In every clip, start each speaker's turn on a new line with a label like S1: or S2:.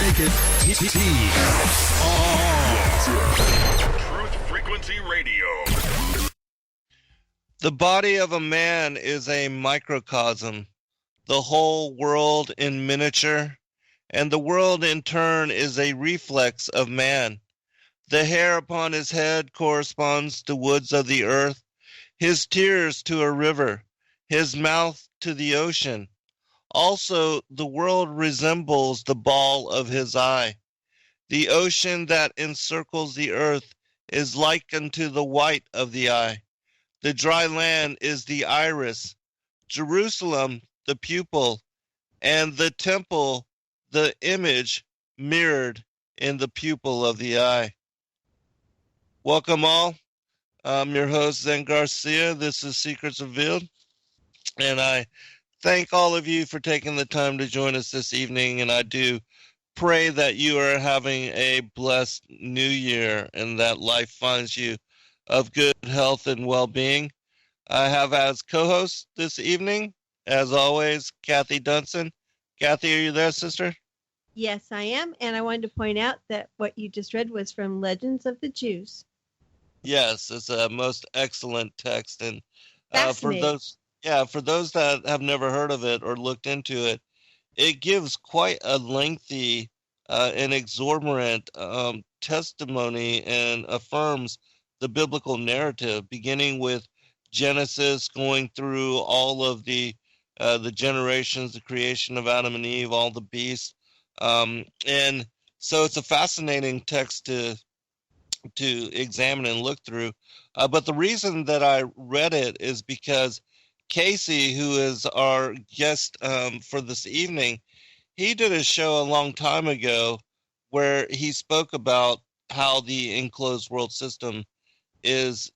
S1: Make it
S2: Truth Frequency Radio.
S3: The body of a man is a microcosm, the whole world in miniature, and the world in turn is a reflex of man. The hair upon his head corresponds to woods of the earth, his tears to a river, his mouth to the ocean. Also, the world resembles the ball of his eye. The ocean that encircles the earth is like unto the white of the eye. The dry land is the iris, Jerusalem the pupil, and the temple the image mirrored in the pupil of the eye. Welcome all. I'm your host, Zen Garcia. This is Secrets Revealed, and I thank all of you for taking the time to join us this evening, and I do pray that you are having a blessed new year and that life finds you of good health and well-being. I have as co-host this evening, as always, Kathy Dunson. Kathy, are you there, sister?
S4: Yes, I am, and I wanted to point out that what you just read was from Legends of the Jews.
S3: Yes, it's a most excellent text, and for
S4: Fascinating.
S3: those that have never heard of it or looked into it, it gives quite a lengthy and exorbitant testimony and affirms the biblical narrative, beginning with Genesis, going through all of the generations, the creation of Adam and Eve, all the beasts, and so it's a fascinating text to examine and look through. But the reason that I read it is because Casey, who is our guest for this evening, he did a show a long time ago where he spoke about how the enclosed world system is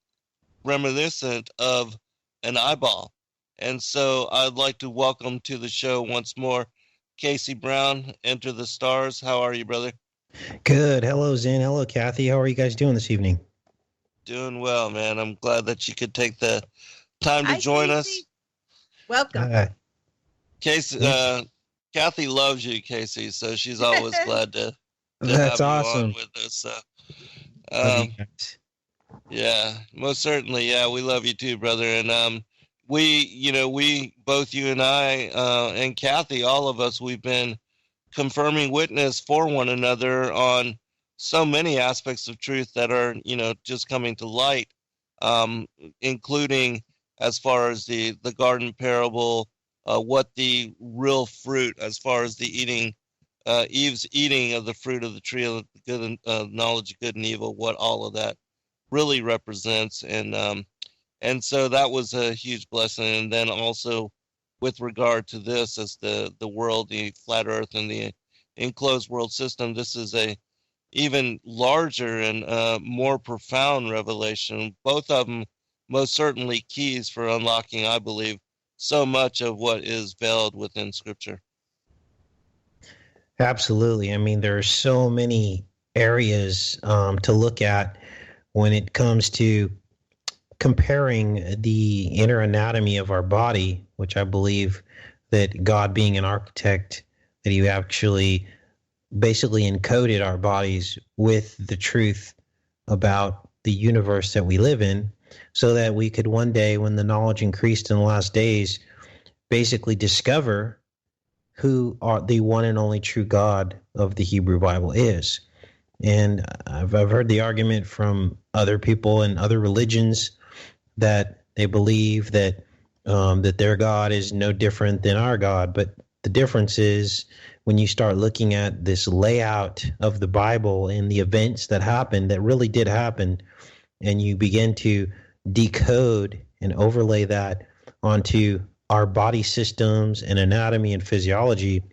S3: reminiscent of an eyeball. And so I'd like to welcome to the show once more Casey Brown, Enter the Stars. How are you, brother?
S5: Good. Hello, Zen. Hello, Kathy. How are you guys doing this evening?
S3: Doing well, man. I'm glad that you could take the time to join
S4: Casey.
S3: us.
S4: Welcome.
S3: Casey, Kathy loves you, Casey, so she's always glad to
S5: That's
S3: have
S5: awesome.
S3: you on with us. So,
S5: Love you guys.
S3: yeah, most certainly. Yeah, we love you too, brother. And we both, you and I, and Kathy, all of us, we've been confirming witness for one another on so many aspects of truth that are, just coming to light, including as far as the garden parable, what the real fruit, as far as the Eve's eating of the fruit of the tree of the good knowledge of good and evil, what all of that really represents, and so that was a huge blessing. And then also with regard to this, as the world, the flat Earth, and the enclosed world system, this is a even larger and more profound revelation. Both of them most certainly keys for unlocking, I believe, so much of what is veiled within Scripture.
S5: Absolutely. I mean, there are so many areas to look at when it comes to comparing the inner anatomy of our body, which I believe that God, being an architect, that he actually basically encoded our bodies with the truth about the universe that we live in, so that we could one day, when the knowledge increased in the last days, basically discover who the one and only true God of the Hebrew Bible is. And I've heard the argument from other people and other religions that they believe that that their God is no different than our God. But the difference is, when you start looking at this layout of the Bible and the events that happened, that really did happen, and you begin to decode and overlay that onto our body systems and anatomy and physiology,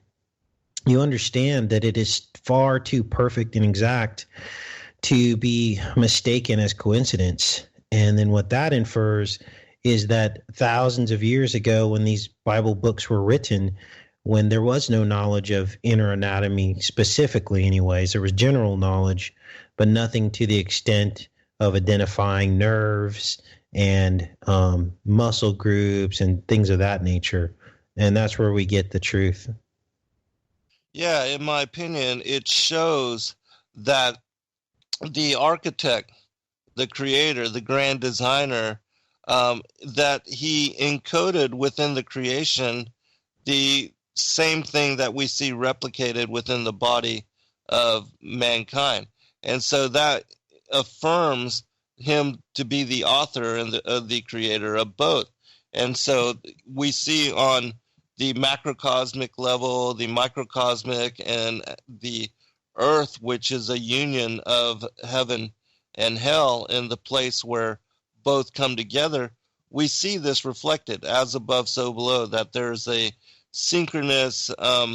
S5: you understand that it is far too perfect and exact to be mistaken as coincidence. And then what that infers is that thousands of years ago, when these Bible books were written, when there was no knowledge of inner anatomy specifically anyways, there was general knowledge, but nothing to the extent of identifying nerves and muscle groups and things of that nature. And that's where we get the truth.
S3: Yeah, in my opinion, it shows that the architect, the creator, the grand designer, that he encoded within the creation the same thing that we see replicated within the body of mankind. And so that affirms him to be the author and the creator of both. And so we see on the macrocosmic level, the microcosmic, and the earth, which is a union of heaven and hell in the place where both come together, we see this reflected as above, so below, that there's a synchronous, uh,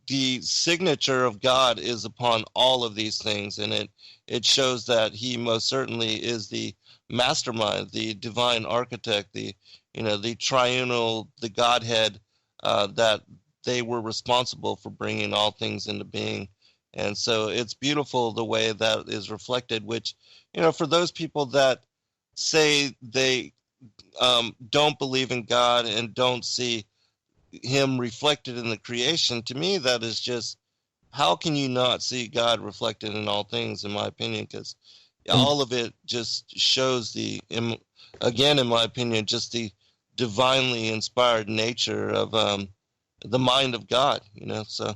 S3: the signature of God is upon all of these things, and it shows that he most certainly is the mastermind, the divine architect, the triunal, the Godhead, that they were responsible for bringing all things into being. And so it's beautiful the way that is reflected, which, for those people that say they don't believe in God and don't see him reflected in the creation, to me, that is just, how can you not see God reflected in all things, in my opinion? Because all of it just shows again, in my opinion, just the divinely inspired nature of the mind of God, so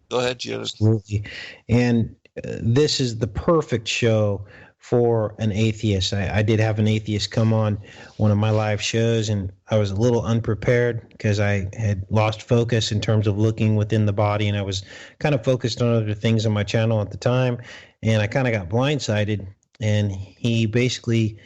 S3: go ahead, Jonas.
S5: Absolutely. And this is the perfect show for an atheist. I did have an atheist come on one of my live shows, and I was a little unprepared because I had lost focus in terms of looking within the body, and I was kind of focused on other things on my channel at the time, and I kind of got blindsided. And he basically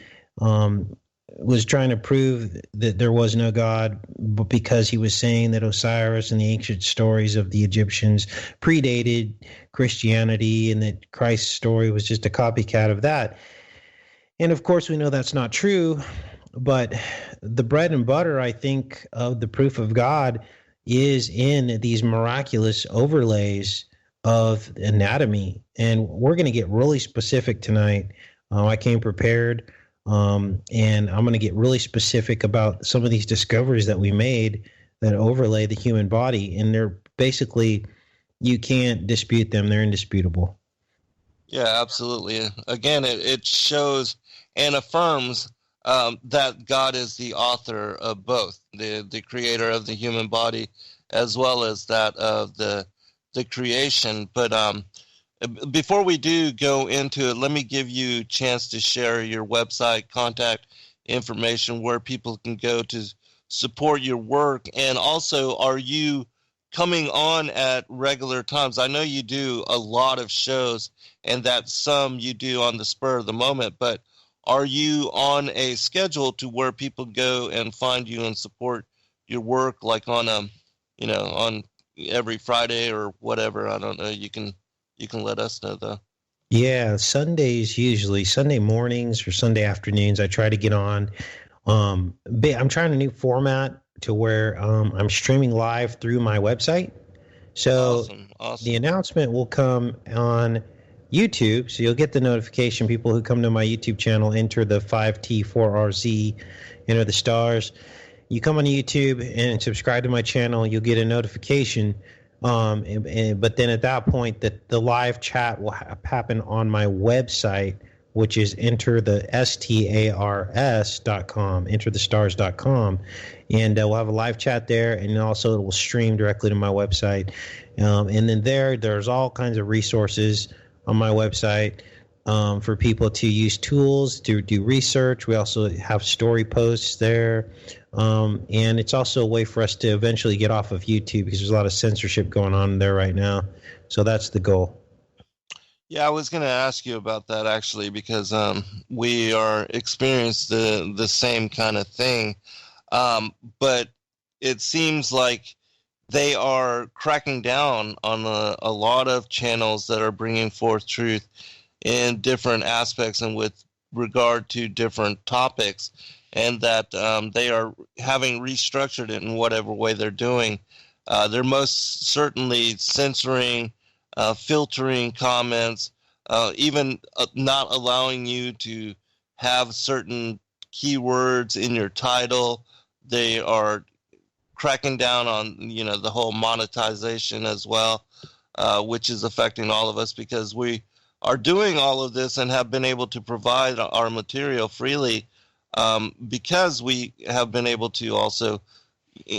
S5: was trying to prove that there was no God, but because he was saying that Osiris and the ancient stories of the Egyptians predated Christianity and that Christ's story was just a copycat of that. And of course, we know that's not true, but the bread and butter, I think, of the proof of God is in these miraculous overlays of anatomy. And we're going to get really specific tonight. I came prepared. And I'm going to get really specific about some of these discoveries that we made that overlay the human body. And they're basically, you can't dispute them. They're indisputable.
S3: Yeah, absolutely. Again, it shows and affirms that God is the author of both, the creator of the human body, as well as that of the creation. But before we do go into it, let me give you a chance to share your website, contact information, where people can go to support your work. And also, are you coming on at regular times? I know you do a lot of shows, and that some you do on the spur of the moment, but are you on a schedule to where people go and find you and support your work, like on on every Friday or whatever? I don't know. You can let us know, though.
S5: Yeah, Sundays, usually Sunday mornings or Sunday afternoons, I try to get on. I'm trying a new format to where I'm streaming live through my website. So
S3: Awesome.
S5: The announcement will come on YouTube. So you'll get the notification. People who come to my YouTube channel, enter the 5T4RZ, enter the stars. You come on YouTube and subscribe to my channel, you'll get a notification. But then at that point, the live chat will happen on my website, which is enterthestars.com, enterthestars.com. And we'll have a live chat there, and also it will stream directly to my website. And then there's all kinds of resources on my website for people to use tools to do research. We also have story posts there. And it's also a way for us to eventually get off of YouTube because there's a lot of censorship going on there right now. So that's the goal.
S3: Yeah, I was going to ask you about that, actually, because we are experiencing the same kind of thing. But it seems like they are cracking down on a lot of channels that are bringing forth truth in different aspects and with regard to different topics, and that they are having restructured it in whatever way they're doing. They're most certainly censoring, filtering comments, even not allowing you to have certain keywords in your title. They are cracking down on, the whole monetization as well, which is affecting all of us because we are doing all of this and have been able to provide our material freely, because we have been able to also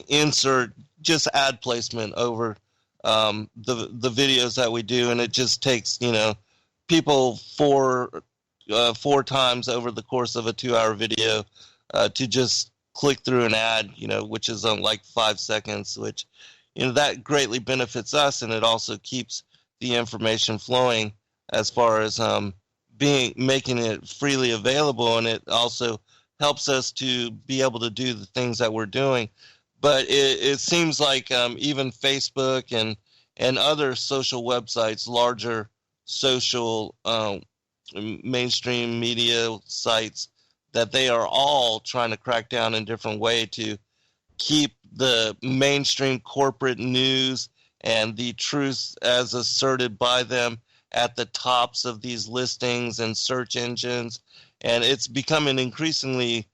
S3: insert just ad placement over the videos that we do, and it just takes people four times over the course of a 2-hour video to just click through an ad, which is on like 5 seconds, which that greatly benefits us, and it also keeps the information flowing as far as making it freely available, and it also helps us to be able to do the things that we're doing. But it seems like even Facebook and other social websites, larger social mainstream media sites, that they are all trying to crack down in different way to keep the mainstream corporate news and the truth as asserted by them at the tops of these listings and search engines. And it's becoming increasingly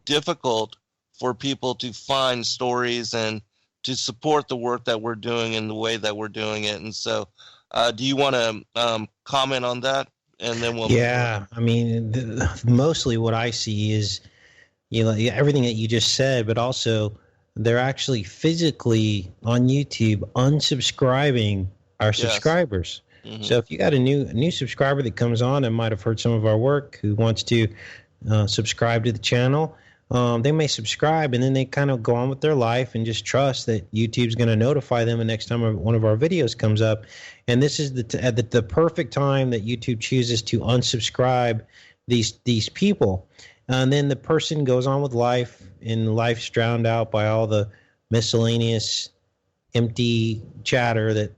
S3: difficult for people to find stories and to support the work that we're doing in the way that we're doing it. And so do you want to comment on that? And then we'll
S5: I mean, mostly what I see is, everything that you just said, but also they're actually physically on YouTube unsubscribing our subscribers. Mm-hmm. So if you got a new subscriber that comes on and might have heard some of our work, who wants to subscribe to the channel, they may subscribe, and then they kind of go on with their life and just trust that YouTube's going to notify them the next time one of our videos comes up. And this is the perfect time that YouTube chooses to unsubscribe these people. And then the person goes on with life, and life's drowned out by all the miscellaneous empty chatter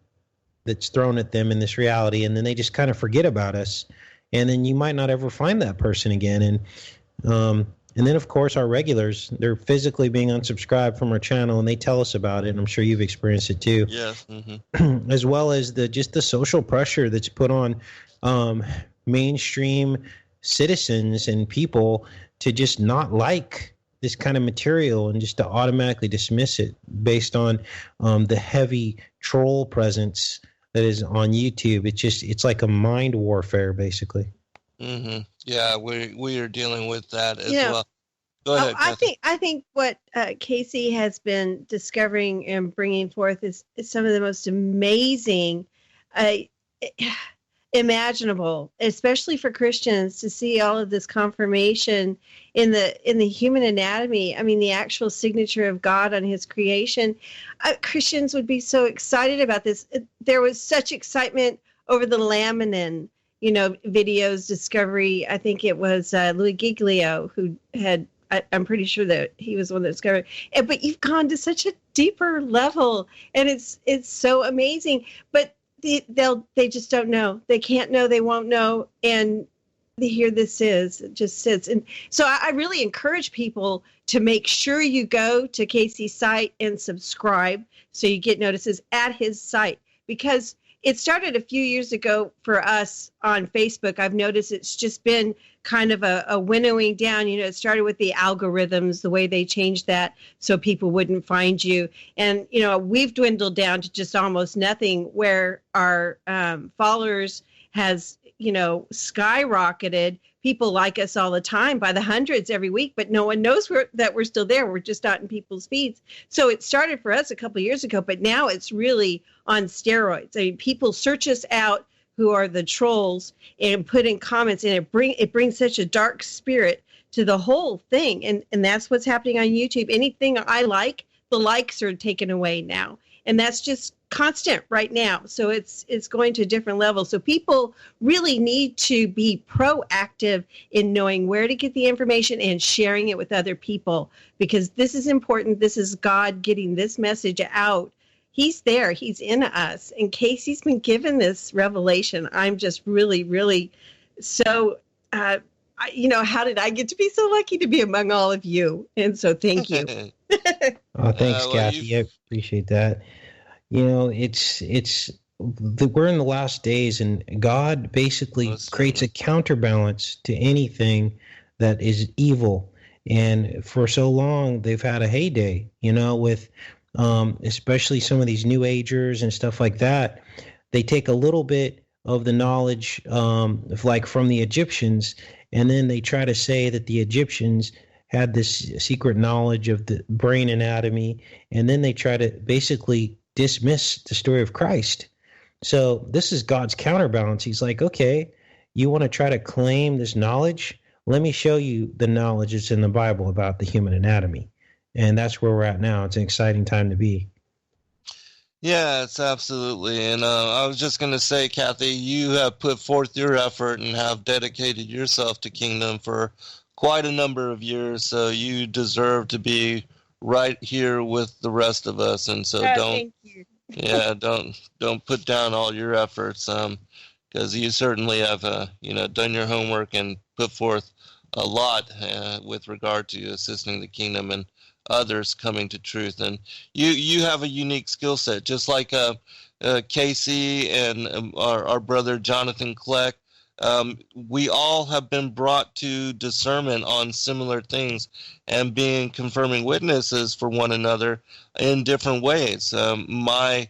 S5: that's thrown at them in this reality. And then they just kind of forget about us. And then you might not ever find that person again. And then, of course, our regulars, they're physically being unsubscribed from our channel, and they tell us about it, and I'm sure you've experienced it too.
S3: Yes. Mm-hmm.
S5: As well as the social pressure that's put on mainstream citizens and people to just not like this kind of material and just to automatically dismiss it based on the heavy troll presence that is on YouTube. It's like a mind warfare, basically.
S3: Mm-hmm. Yeah, we are dealing with that as well. Go ahead.
S4: I think what Casey has been discovering and bringing forth is some of the most amazing, imaginable, especially for Christians, to see all of this confirmation in the human anatomy. I mean, the actual signature of God on His creation. Christians would be so excited about this. There was such excitement over the laminin, videos discovery. I think it was Louis Giglio who had, I'm pretty sure that he was the one that discovered it. But you've gone to such a deeper level, and it's so amazing. But they just don't know. They can't know. They won't know. And here this is, it just sits. And so I really encourage people to make sure you go to Casey's site and subscribe so you get notices at his site, because it started a few years ago for us on Facebook. I've noticed it's just been kind of a winnowing down. It started with the algorithms, the way they changed that so people wouldn't find you. And, we've dwindled down to just almost nothing, where our followers has, skyrocketed. People like us all the time by the hundreds every week, but no one knows that we're still there. We're just not in people's feeds. So it started for us a couple of years ago, but now it's really on steroids. I mean, people search us out, who are the trolls, and put in comments, and it brings such a dark spirit to the whole thing. And that's what's happening on YouTube. Anything I like, the likes are taken away now. And that's just constant right now. So it's going to a different level. So people really need to be proactive in knowing where to get the information and sharing it with other people, because this is important. This is God getting this message out. He's there. He's in us. In case he's been given this revelation, I'm just really, really so, how did I get to be so lucky to be among all of you? And so thank you.
S5: Oh, thanks, Kathy. I appreciate that. We're in the last days, and God basically creates a counterbalance to anything that is evil. And for so long, they've had a heyday, with especially some of these new agers and stuff like that. They take a little bit of the knowledge, of like from the Egyptians, and then they try to say that the Egyptians had this secret knowledge of the brain anatomy, and then they try to basically dismiss the story of Christ. So this is God's counterbalance. He's like, okay, you want to try to claim this knowledge? Let me show you the knowledge that's in the Bible about the human anatomy. And that's where we're at now. It's an exciting time to be.
S3: Yeah, it's absolutely. And I was just going to say, Kathy, you have put forth your effort and have dedicated yourself to Kingdom for quite a number of years. So you deserve to be right here with the rest of us. And so
S4: Thank you.
S3: yeah, don't put down all your efforts, because you certainly have, done your homework and put forth a lot with regard to assisting the Kingdom and others coming to truth. And you have a unique skill set, just like Casey and our brother Jonathan Kleck. We all have been brought to discernment on similar things and being confirming witnesses for one another in different ways. My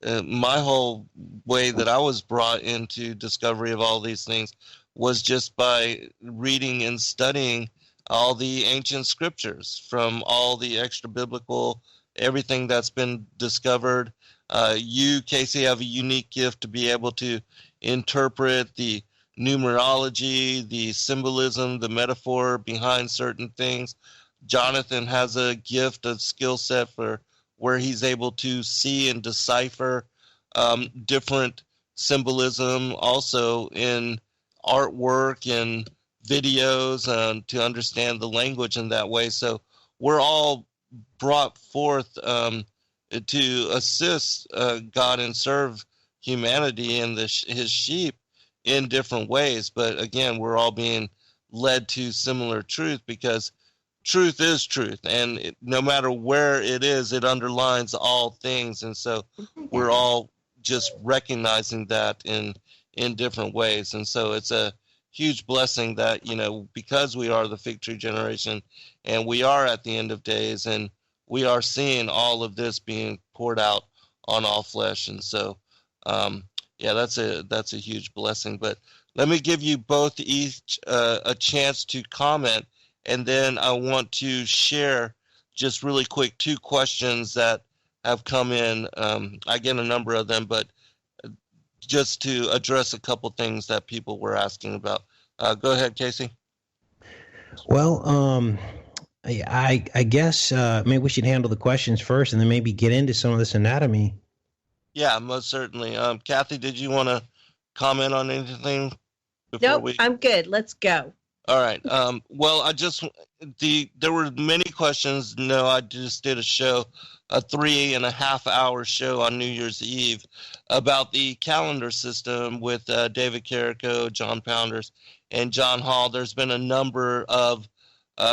S3: whole way that I was brought into discovery of all these things was just by reading and studying all the ancient scriptures from all the extra biblical, everything that's been discovered. You, Casey, have a unique gift to be able to interpret the numerology, the symbolism, the metaphor behind certain things. Jonathan has a gift, a skill set for where he's able to see and decipher different symbolism also in artwork and videos, to understand the language in that way. So we're all brought forth to assist God and serve humanity and his sheep in different ways. But again, we're all being led to similar truth, because truth is truth, and no matter where it is, it underlines all things. And so we're all just recognizing that in different ways. And so it's a huge blessing that, because we are the fig tree generation and we are at the end of days, and we are seeing all of this being poured out on all flesh. And so, that's a huge blessing. But let me give you both each a chance to comment, and then I want to share just really quick 2 questions that have come in. I get a number of them, but just to address a couple things that people were asking about. Go ahead, Casey.
S5: Well, I guess maybe we should handle the questions first and then maybe get into some of this anatomy.
S3: Yeah, most certainly. Kathy, did you want to comment on anything before
S4: Nope, I'm good. Let's go.
S3: All right. Well, there were many questions. No, I just did a 3.5-hour show on New Year's Eve about the calendar system with David Carrico, John Pounders, and John Hall. There's been a number of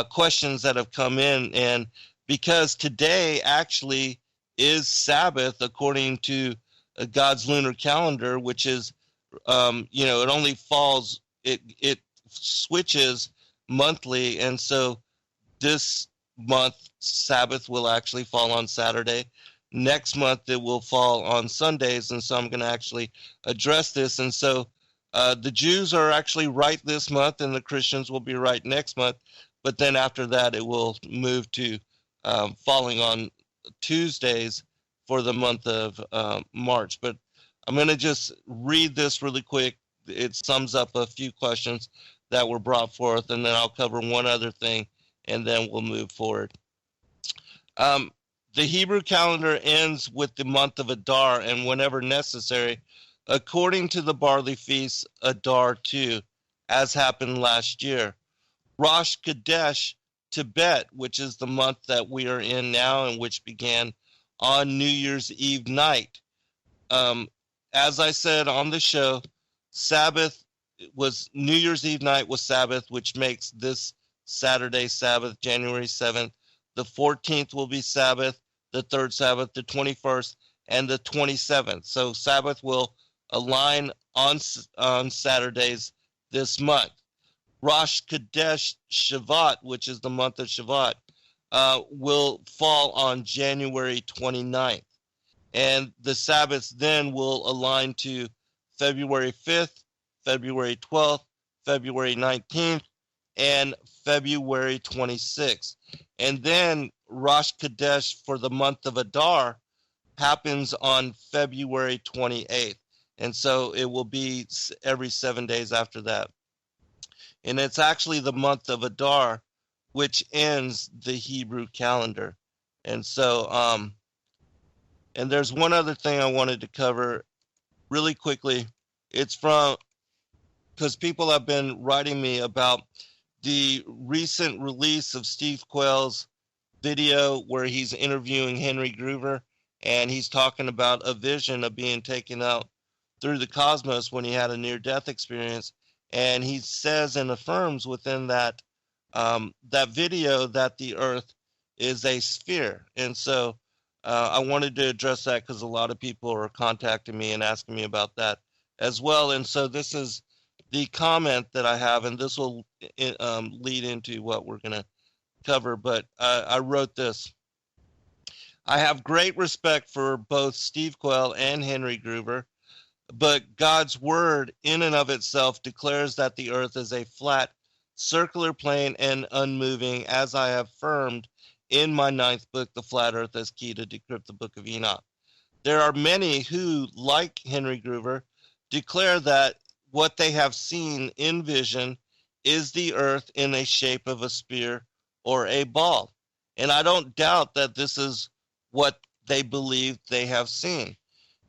S3: questions that have come in, and because today actually is Sabbath according to God's lunar calendar, which is, it only falls, it switches monthly, and so this month Sabbath will actually fall on Saturday. Next month it will fall on Sundays, and so I'm going to actually address this. And so the Jews are actually right this month, and the Christians will be right next month. But then after that, it will move to falling on Tuesdays for the month of March. But I'm going to just read this really quick. It sums up a few questions that were brought forth, and then I'll cover one other thing, and then we'll move forward. The Hebrew calendar ends with the month of Adar, and whenever necessary, according to the barley feast, Adar 2, as happened last year. Rosh Chodesh Tibet, which is the month that we are in now and which began on New Year's Eve night. As I said on the show, New Year's Eve night was Sabbath, which makes this Saturday Sabbath, January 7th. The 14th will be Sabbath, the third Sabbath, the 21st, and the 27th. So Sabbath will align on Saturdays this month. Rosh Chodesh Shavat, which is the month of Shavat, will fall on January 29th. And the Sabbaths then will align to February 5th, February 12th, February 19th, and February 26th. And then Rosh Chodesh for the month of Adar happens on February 28th. And so it will be every 7 days after that. And it's actually the month of Adar, which ends the Hebrew calendar. And so, and there's one other thing I wanted to cover really quickly. It's because people have been writing me about the recent release of Steve Quayle's video where he's interviewing Henry Groover, and he's talking about a vision of being taken out through the cosmos when he had a near-death experience. And he says and affirms within that that video that the Earth is a sphere. And so I wanted to address that because a lot of people are contacting me and asking me about that as well. And so this is the comment that I have, and this will lead into what we're going to cover. But I wrote this. I have great respect for both Steve Quayle and Henry Groover, but God's word in and of itself declares that the earth is a flat, circular plane and unmoving, as I have affirmed in my 9th book, The Flat Earth as Key to Decrypt the Book of Enoch. There are many who, like Henry Groover, declare that what they have seen in vision is the earth in a shape of a spear or a ball. And I don't doubt that this is what they believe they have seen.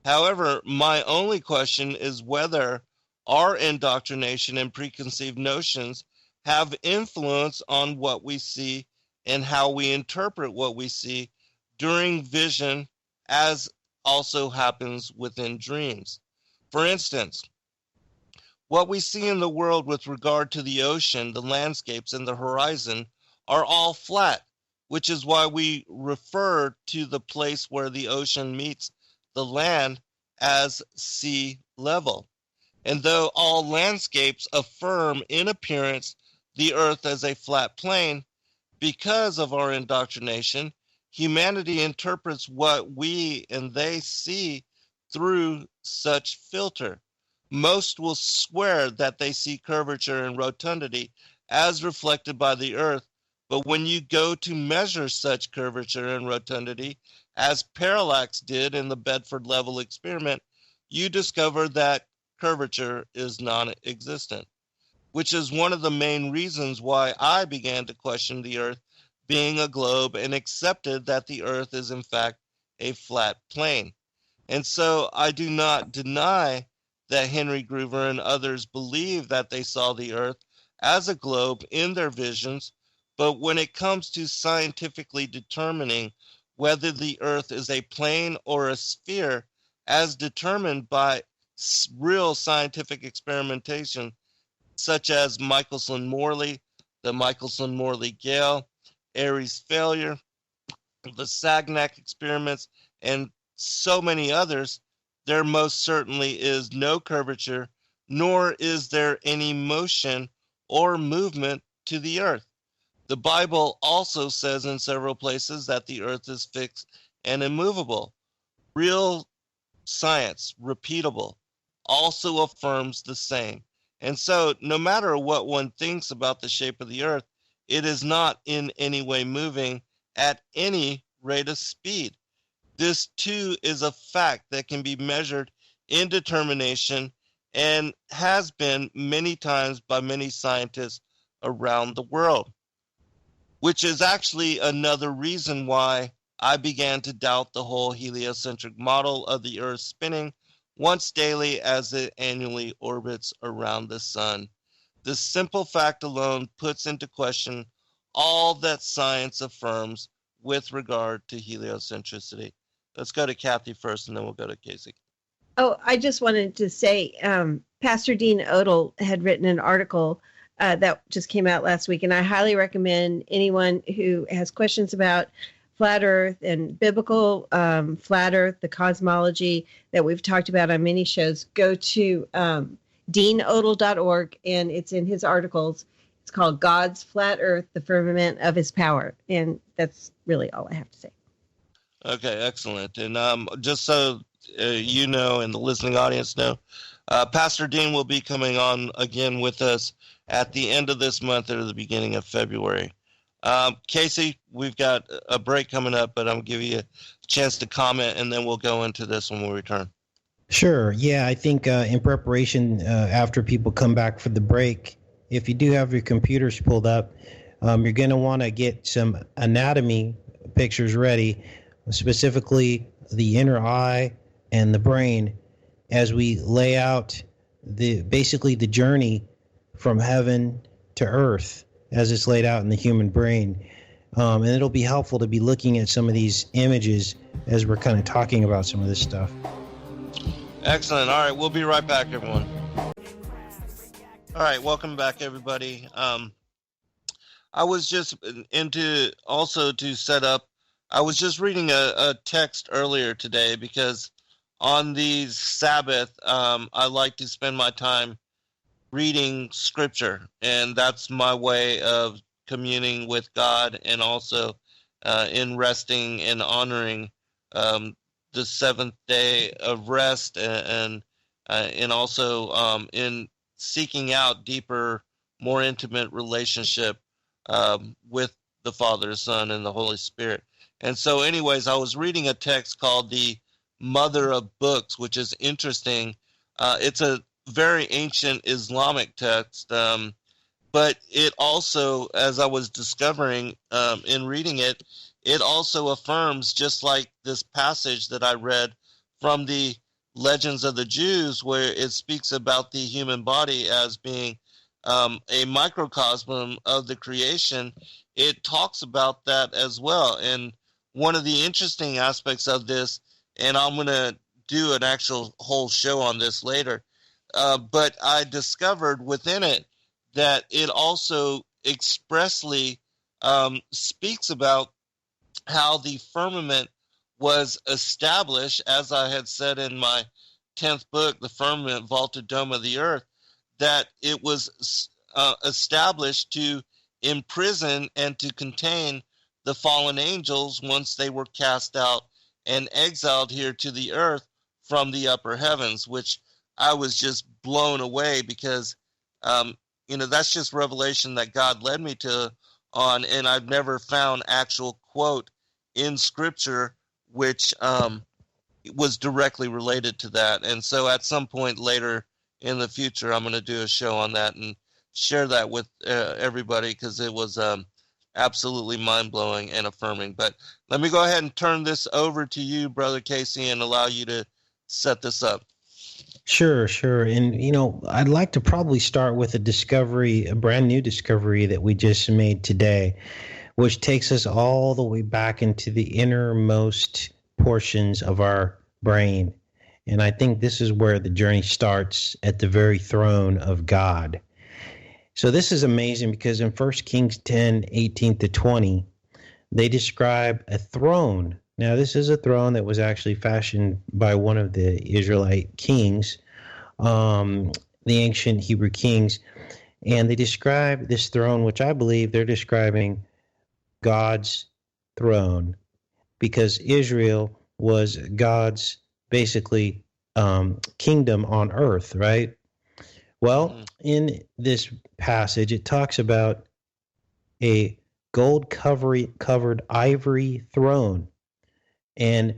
S3: However, my only question is whether our indoctrination and preconceived notions have influence on what we see and how we interpret what we see during vision, as also happens within dreams. For instance, what we see in the world with regard to the ocean, the landscapes, and the horizon are all flat, which is why we refer to the place where the ocean meets the land as sea level. And though all landscapes affirm in appearance the earth as a flat plane, because of our indoctrination, humanity interprets what we and they see through such filter. Most will swear that they see curvature and rotundity as reflected by the earth, but when you go to measure such curvature and rotundity, as Parallax did in the Bedford level experiment, you discover that curvature is non-existent, which is one of the main reasons why I began to question the earth being a globe and accepted that the earth is in fact a flat plane. And so I do not deny that Henry Groover and others believe that they saw the earth as a globe in their visions, but when it comes to scientifically determining whether the earth is a plane or a sphere, as determined by real scientific experimentation, such as Michelson-Morley, the Michelson-Morley Gale, Airy's failure, the Sagnac experiments, and so many others, there most certainly is no curvature, nor is there any motion or movement to the earth. The Bible also says in several places that the earth is fixed and immovable. Real science, repeatable, also affirms the same. And so, no matter what one thinks about the shape of the earth, it is not in any way moving at any rate of speed. This too is a fact that can be measured in determination and has been many times by many scientists around the world, which is actually another reason why I began to doubt the whole heliocentric model of the earth spinning once daily as it annually orbits around the sun. This simple fact alone puts into question all that science affirms with regard to heliocentricity. Let's go to Kathy first, and then we'll go to Casey.
S4: Oh, I just wanted to say, Pastor Dean Odell had written an article that just came out last week, and I highly recommend anyone who has questions about flat earth and biblical flat earth, the cosmology that we've talked about on many shows, go to deanodell.org, and it's in his articles. It's called God's Flat Earth, the Firmament of His Power. And that's really all I have to say.
S3: Okay, excellent. And just so you know and the listening audience know, Pastor Dean will be coming on again with us at the end of this month or the beginning of February. Casey, we've got a break coming up, but I'm going to give you a chance to comment, and then we'll go into this when we return.
S5: Sure. Yeah, I think in preparation, after people come back for the break, if you do have your computers pulled up, you're going to want to get some anatomy pictures ready, specifically the inner eye and the brain, as we lay out basically the journey from heaven to earth as it's laid out in the human brain. And it'll be helpful to be looking at some of these images as we're kind of talking about some of this stuff.
S3: Excellent. All right, we'll be right back, everyone. All right, welcome back, everybody. I was just to set up, I was just reading a text earlier today because on the Sabbath, I like to spend my time reading scripture, and that's my way of communing with God, and also in resting and honoring the seventh day of rest, and also in seeking out deeper, more intimate relationship with the Father, Son, and the Holy Spirit. And so anyways, I was reading a text called the Mother of Books, which is interesting. It's a very ancient Islamic text, but it also, as I was discovering in reading it, it also affirms, just like this passage that I read from the Legends of the Jews, where it speaks about the human body as being a microcosm of the creation. It talks about that as well. And one of the interesting aspects of this, and I'm going to do an actual whole show on this later, but I discovered within it that it also expressly speaks about how the firmament was established, as I had said in my 10th book, The Firmament, Vaulted Dome of the Earth, that it was established to imprison and to contain the fallen angels once they were cast out and exiled here to the earth from the upper heavens, which I was just blown away because, that's just revelation that God led me to on, and I've never found actual quote in Scripture which was directly related to that. And so at some point later in the future, I'm going to do a show on that and share that with everybody, because it was absolutely mind-blowing and affirming. But let me go ahead and turn this over to you, Brother Casey, and allow you to set this up.
S5: Sure. And, I'd like to probably start with a brand new discovery that we just made today, which takes us all the way back into the innermost portions of our brain. And I think this is where the journey starts, at the very throne of God. So this is amazing because in 1 Kings 10:18-20, they describe a throne. Now, this is a throne that was actually fashioned by one of the Israelite kings, the ancient Hebrew kings. And they describe this throne, which I believe they're describing God's throne, because Israel was God's basically kingdom on earth, right? Well, in this passage, it talks about a gold covered ivory throne. And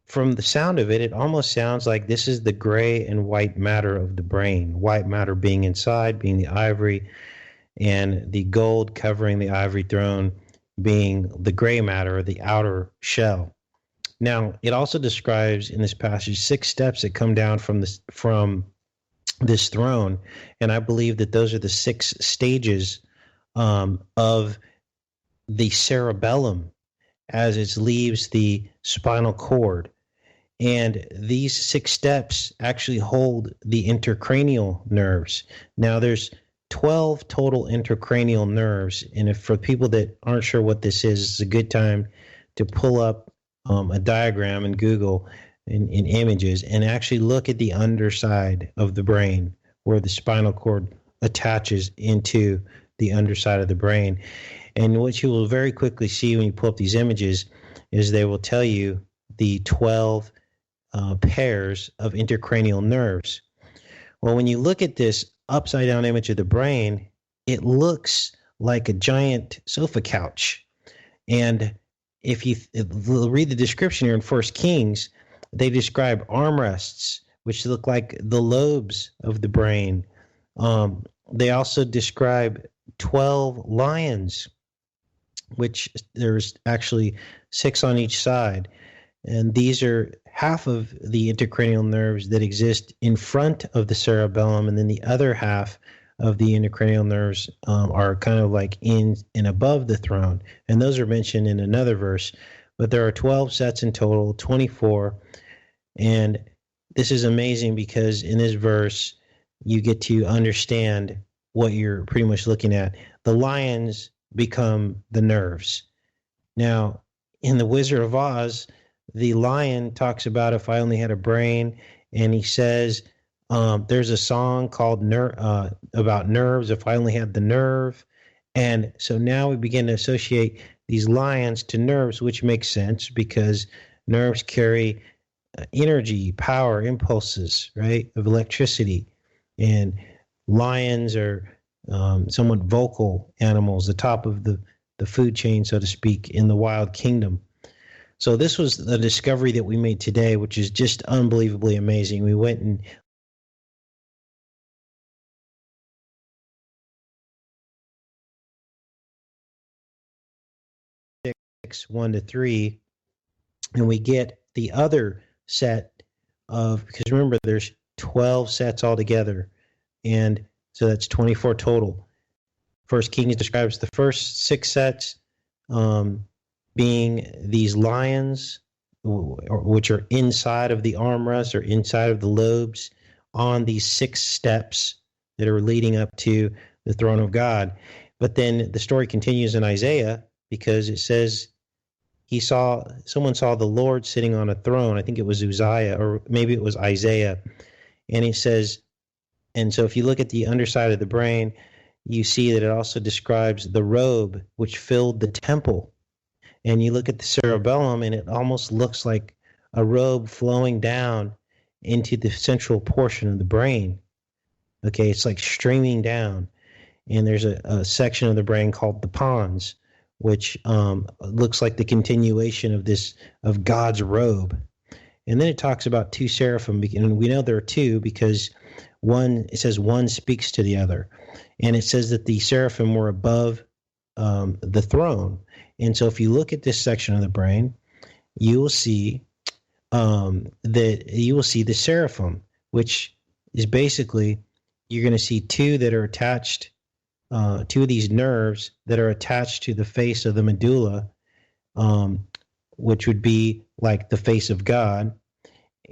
S5: from the sound of it, it almost sounds like this is the gray and white matter of the brain. White matter being inside, being the ivory, and the gold covering the ivory throne being the gray matter, or the outer shell. Now, it also describes in this passage 6 steps that come down from this throne, and I believe that those are the 6 stages of the cerebellum as it leaves the spinal cord. And these 6 steps actually hold the intercranial nerves. Now, there's 12 total intercranial nerves, and if for people that aren't sure what this is, it's a good time to pull up a diagram in Google in images and actually look at the underside of the brain where the spinal cord attaches into the underside of the brain. And what you will very quickly see when you pull up these images is they will tell you the 12 pairs of intracranial nerves. Well, when you look at this upside down image of the brain, it looks like a giant sofa couch. And if you read the description here in 1 Kings, they describe armrests, which look like the lobes of the brain. They also describe 12 lions, which there's actually 6 on each side. And these are half of the intracranial nerves that exist in front of the cerebellum, and then the other half of the intracranial nerves are kind of like in and above the throne. And those are mentioned in another verse. But there are 12 sets in total, 24. And this is amazing because in this verse, you get to understand what you're pretty much looking at. The lions become the nerves. Now, in The Wizard of Oz, the lion talks about if I only had a brain, and he says there's a song called about nerves, if I only had the nerve. And so now we begin to associate these lions to nerves, which makes sense because nerves carry energy, power, impulses, right, of electricity. And lions are somewhat vocal animals, the top of the food chain, so to speak, in the wild kingdom. So this was the discovery that we made today, which is just unbelievably amazing. We went and one to 3, and we get the other set of, because remember, there's 12 sets altogether, and so that's 24 total. First Kings describes the first 6 sets being these lions, which are inside of the armrest or inside of the lobes on these 6 steps that are leading up to the throne of God. But then the story continues in Isaiah because it says someone saw the Lord sitting on a throne. I think it was Uzziah, or maybe it was Isaiah. And it says, and so if you look at the underside of the brain, you see that it also describes the robe which filled the temple. And you look at the cerebellum, and it almost looks like a robe flowing down into the central portion of the brain. Okay, it's like streaming down. And there's a section of the brain called the pons, which looks like the continuation of God's robe. And then it talks about 2 seraphim, and we know there are 2 because it says one speaks to the other. And it says that the seraphim were above the throne. And so if you look at this section of the brain, you will see the seraphim, which is basically, you're going to see 2 that are attached, 2 of these nerves that are attached to the face of the medulla, which would be like the face of God.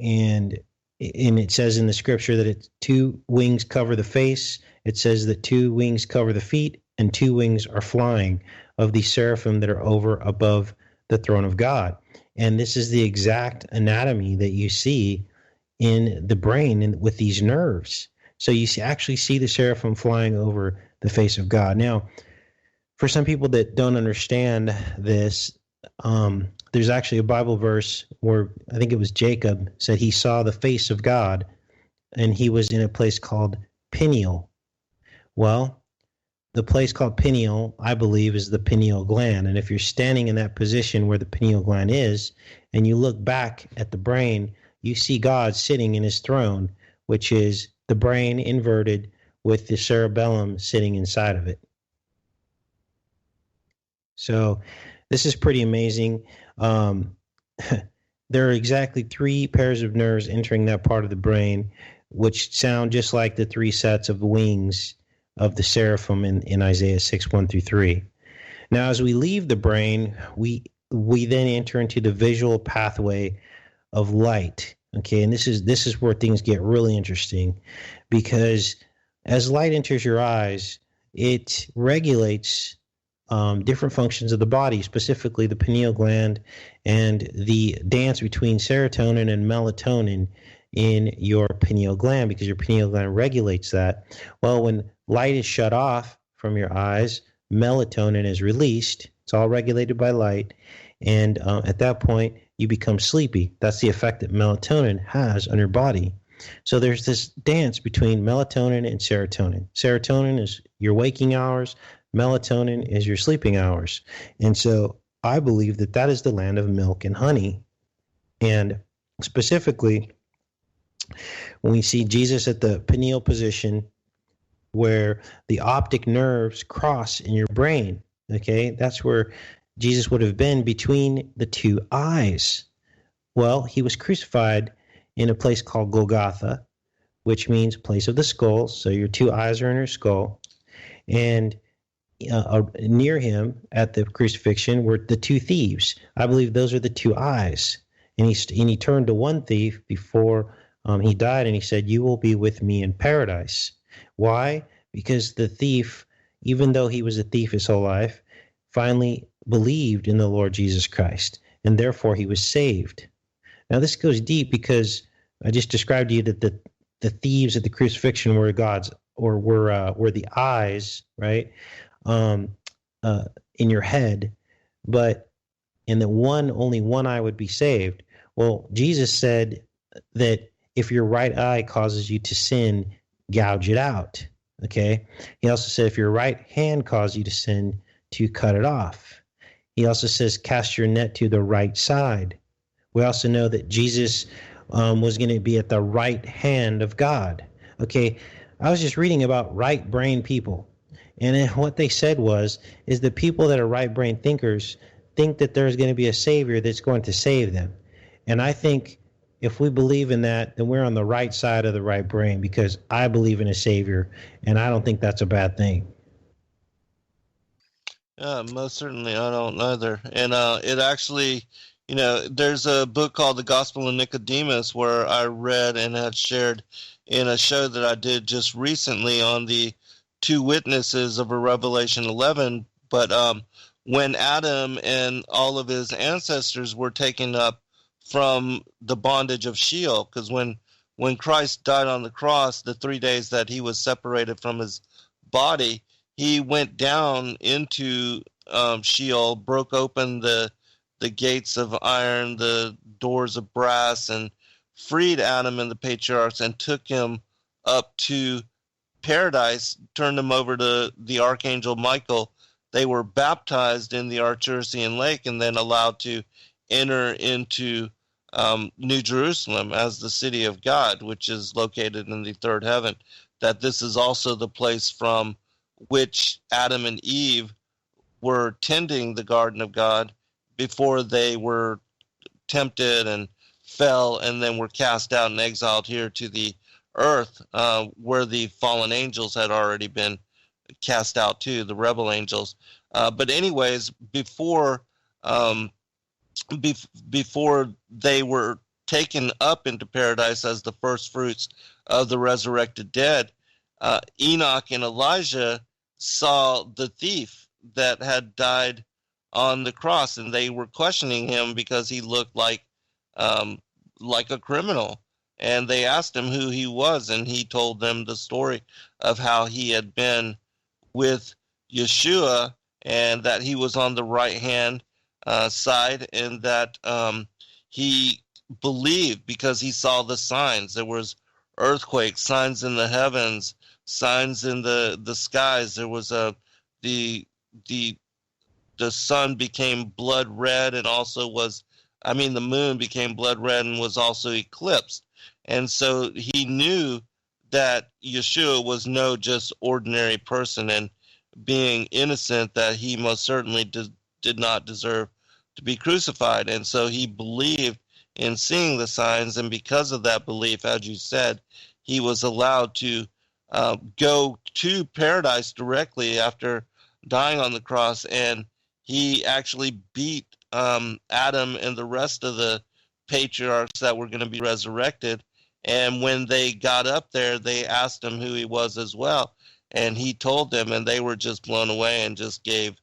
S5: And it says in the scripture that 2 wings cover the face. It says that 2 wings cover the feet, and 2 wings are flying of the seraphim that are over above the throne of God. And this is the exact anatomy that you see in the brain with these nerves. So you actually see the seraphim flying over the face of God. Now, for some people that don't understand this, there's actually a Bible verse where I think it was Jacob said he saw the face of God, and he was in a place called Peniel. Well, the place called Peniel, I believe, is the pineal gland. And if you're standing in that position where the pineal gland is, and you look back at the brain, you see God sitting in his throne, which is the brain inverted with the cerebellum sitting inside of it. So this is pretty amazing. There are exactly 3 pairs of nerves entering that part of the brain, which sound just like the 3 sets of wings of the seraphim in Isaiah 6:1-3. Now, as we leave the brain, we then enter into the visual pathway of light. Okay, and this is where things get really interesting, because as light enters your eyes, it regulates different functions of the body, specifically the pineal gland and the dance between serotonin and melatonin in your pineal gland, because your pineal gland regulates that. Well, when light is shut off from your eyes, melatonin is released. It's all regulated by light. And at that point, you become sleepy. That's the effect that melatonin has on your body. So there's this dance between melatonin and serotonin. Serotonin is your waking hours. Melatonin is your sleeping hours. And so I believe that that is the land of milk and honey. And specifically, when we see Jesus at the pineal position where the optic nerves cross in your brain, okay, that's where Jesus would have been between the two eyes. Well, he was crucified in a place called Golgotha, which means place of the skull. So your two eyes are in your skull. And near him at the crucifixion were the two thieves. I believe those are the two eyes. And he turned to one thief before he died, and he said, "You will be with me in paradise." Why? Because the thief, even though he was a thief his whole life, finally believed in the Lord Jesus Christ, and therefore he was saved. Now this goes deep because I just described to you that the thieves at the crucifixion were God's, or were the eyes, right, in your head, but in the only one eye would be saved. Well, Jesus said that if your right eye causes you to sin, gouge it out. Okay. He also said if your right hand causes you to sin, to cut it off. He also says cast your net to the right side. We also know that Jesus was going to be at the right hand of God. Okay. I was just reading about right brain people, and what they said is the people that are right brain thinkers think that there's going to be a savior that's going to save them. And I think if we believe in that, then we're on the right side of the right brain, because I believe in a savior, and I don't think that's a bad thing.
S3: Yeah, most certainly. I don't either. And it actually, there's a book called The Gospel of Nicodemus where I read and had shared in a show that I did just recently on the two witnesses of a Revelation 11. But when Adam and all of his ancestors were taken up from the bondage of Sheol, because when Christ died on the cross, the 3 days that he was separated from his body, he went down into Sheol, broke open the gates of iron, the doors of brass, and freed Adam and the patriarchs and took him up to paradise, turned him over to the archangel Michael. They were baptized in the Arturian lake and then allowed to enter into New Jerusalem as the city of God, which is located in the third heaven. That this is also the place from which Adam and Eve were tending the garden of God before they were tempted and fell and then were cast out and exiled here to the earth, where the fallen angels had already been cast out too, the rebel angels. But anyways, before they were taken up into paradise as the first fruits of the resurrected dead, Enoch and Elijah saw the thief that had died on the cross, and they were questioning him because he looked like a criminal. And they asked him who he was, and he told them the story of how he had been with Yeshua and that he was on the right hand side, and that he believed because he saw the signs. There was earthquakes, signs in the heavens, signs in the skies. There was the sun became blood red, and also the moon became blood red and was also eclipsed. And so he knew that Yeshua was no just ordinary person, and being innocent, that he most certainly did not deserve to be crucified. And so he believed in seeing the signs, and because of that belief, as you said, he was allowed to go to paradise directly after dying on the cross, and he actually beat Adam and the rest of the patriarchs that were going to be resurrected. And when they got up there, they asked him who he was as well, and he told them, and they were just blown away and just gave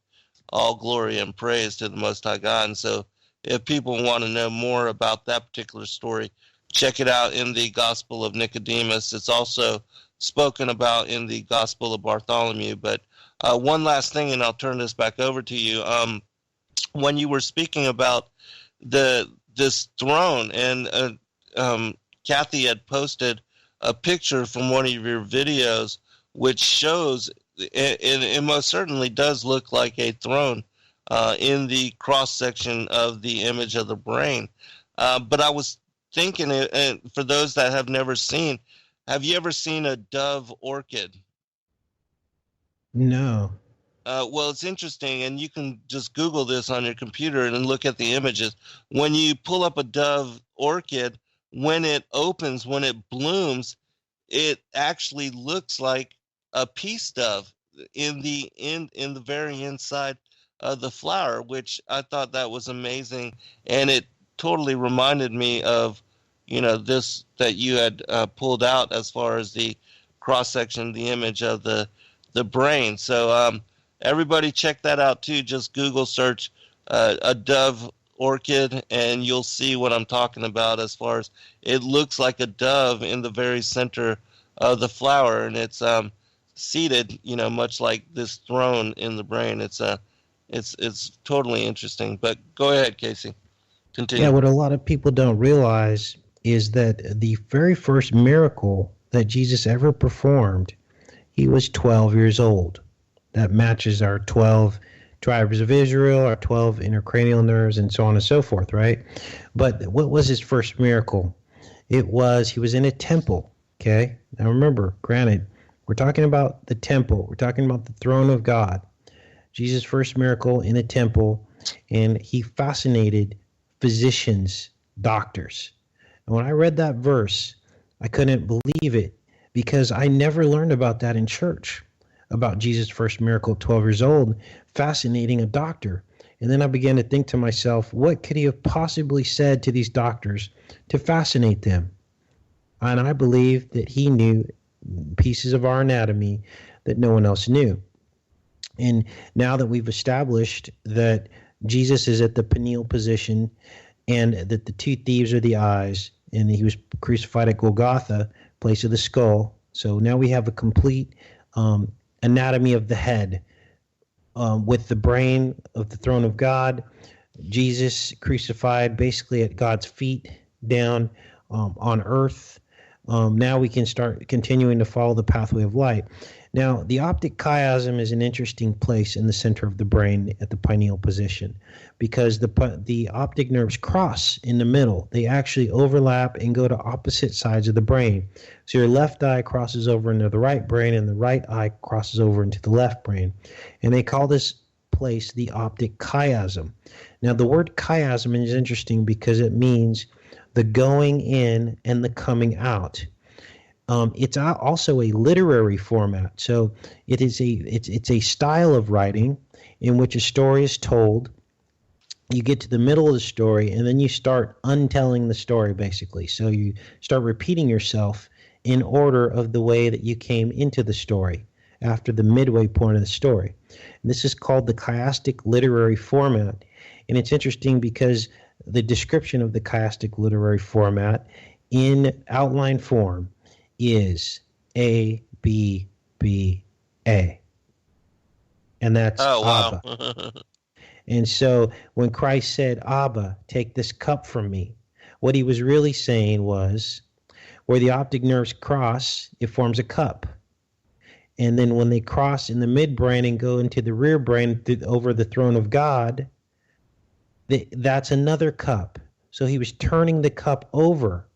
S3: all glory and praise to the Most High God. And so if people want to know more about that particular story, check it out in the Gospel of Nicodemus. It's also spoken about in the Gospel of Bartholomew, but One last thing, and I'll turn this back over to you. When you were speaking about this throne, and Kathy had posted a picture from one of your videos, which shows it most certainly does look like a throne in the cross section of the image of the brain. But I was thinking, and for those that have never seen, have you ever seen a dove orchid?
S5: No.
S3: Well, it's interesting, and you can just Google this on your computer and look at the images. When you pull up a dove orchid, when it opens, when it blooms, it actually looks like a peace dove in the very inside of the flower, which I thought that was amazing, and it totally reminded me of, this that you had pulled out as far as the cross section, the image of the brain. So everybody check that out too. Just Google search a dove orchid, and you'll see what I'm talking about. As far as it looks like a dove in the very center of the flower, and it's seated, much like this throne in the brain. It's totally interesting. But go ahead, Casey. Continue.
S5: Yeah, what a lot of people don't realize is that the very first miracle that Jesus ever performed, he was 12 years old. That matches our 12 tribes of Israel, our 12 intercranial nerves, and so on and so forth, right? But what was his first miracle? He was in a temple, okay? Now remember, granted, we're talking about the temple. We're talking about the throne of God. Jesus' first miracle in a temple, and he fascinated physicians, doctors. And when I read that verse, I couldn't believe it, because I never learned about that in church, about Jesus' first miracle at 12 years old, fascinating a doctor. And then I began to think to myself, what could he have possibly said to these doctors to fascinate them? And I believe that he knew pieces of our anatomy that no one else knew. And now that we've established that Jesus is at the pineal position, and that the two thieves are the eyes, and he was crucified at Golgotha, place of the skull. So now we have a complete anatomy of the head, with the brain of the throne of God, Jesus crucified basically at God's feet down on earth. Now we can start continuing to follow the pathway of light. Now, the optic chiasm is an interesting place in the center of the brain at the pineal position, because the optic nerves cross in the middle. They actually overlap and go to opposite sides of the brain. So your left eye crosses over into the right brain, and the right eye crosses over into the left brain. And they call this place the optic chiasm. Now, the word chiasm is interesting because it means the going in and the coming out. It's also a literary format. So it's a style of writing in which a story is told. You get to the middle of the story, and then you start untelling the story, basically. So you start repeating yourself in order of the way that you came into the story after the midway point of the story. And this is called the chiastic literary format. And it's interesting because the description of the chiastic literary format in outline form is A, B, B, A. And that's
S3: wow.
S5: Abba. And so when Christ said, Abba, take this cup from me, what he was really saying was, where the optic nerves cross, it forms a cup. And then when they cross in the midbrain and go into the rear brain over the throne of God, that's another cup. So he was turning the cup over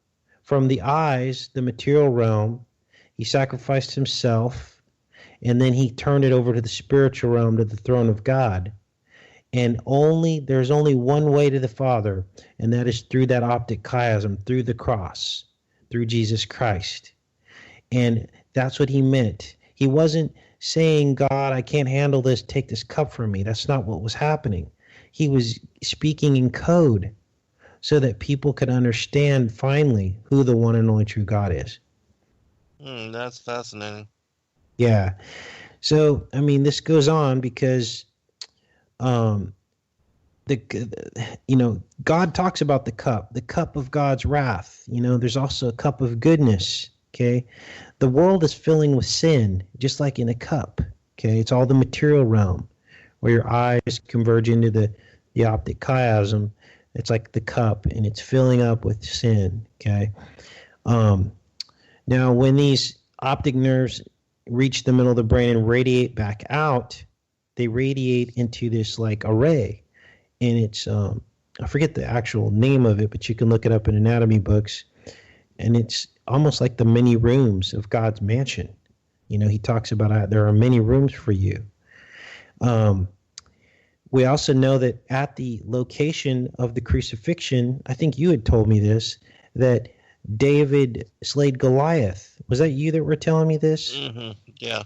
S5: from the eyes, the material realm. He sacrificed himself, and then he turned it over to the spiritual realm, to the throne of God. And there's only one way to the Father, and that is through that optic chiasm, through the cross, through Jesus Christ. And that's what he meant. He wasn't saying, God, I can't handle this, take this cup from me. That's not what was happening. He was speaking in code so that people could understand finally who the one and only true God is.
S3: That's fascinating.
S5: Yeah. So, I mean, this goes on because, God talks about the cup of God's wrath. There's also a cup of goodness. Okay. The world is filling with sin, just like in a cup. Okay, it's all the material realm where your eyes converge into the optic chiasm. It's like the cup, and it's filling up with sin. Okay. Now, when these optic nerves reach the middle of the brain and radiate back out, they radiate into this like array, and it's I forget the actual name of it, but you can look it up in anatomy books, and it's almost like the many rooms of God's mansion. You know, he talks about there are many rooms for you. We also know that at the location of the crucifixion, I think you had told me this, that David slayed Goliath. Was that you that were telling me this?
S3: Mm-hmm. Yeah.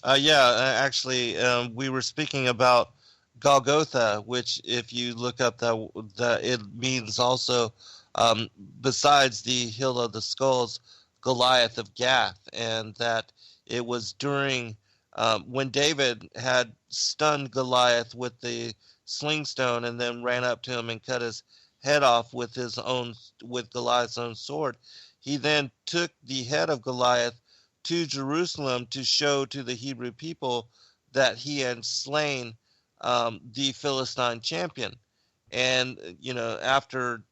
S3: Actually, we were speaking about Golgotha, which if you look up that it means also, besides the Hill of the Skulls, Goliath of Gath, and that it was during when David had stunned Goliath with the sling stone and then ran up to him and cut his head off with Goliath's own sword. He then took the head of Goliath to Jerusalem to show to the Hebrew people that he had slain the Philistine champion. And, you know, after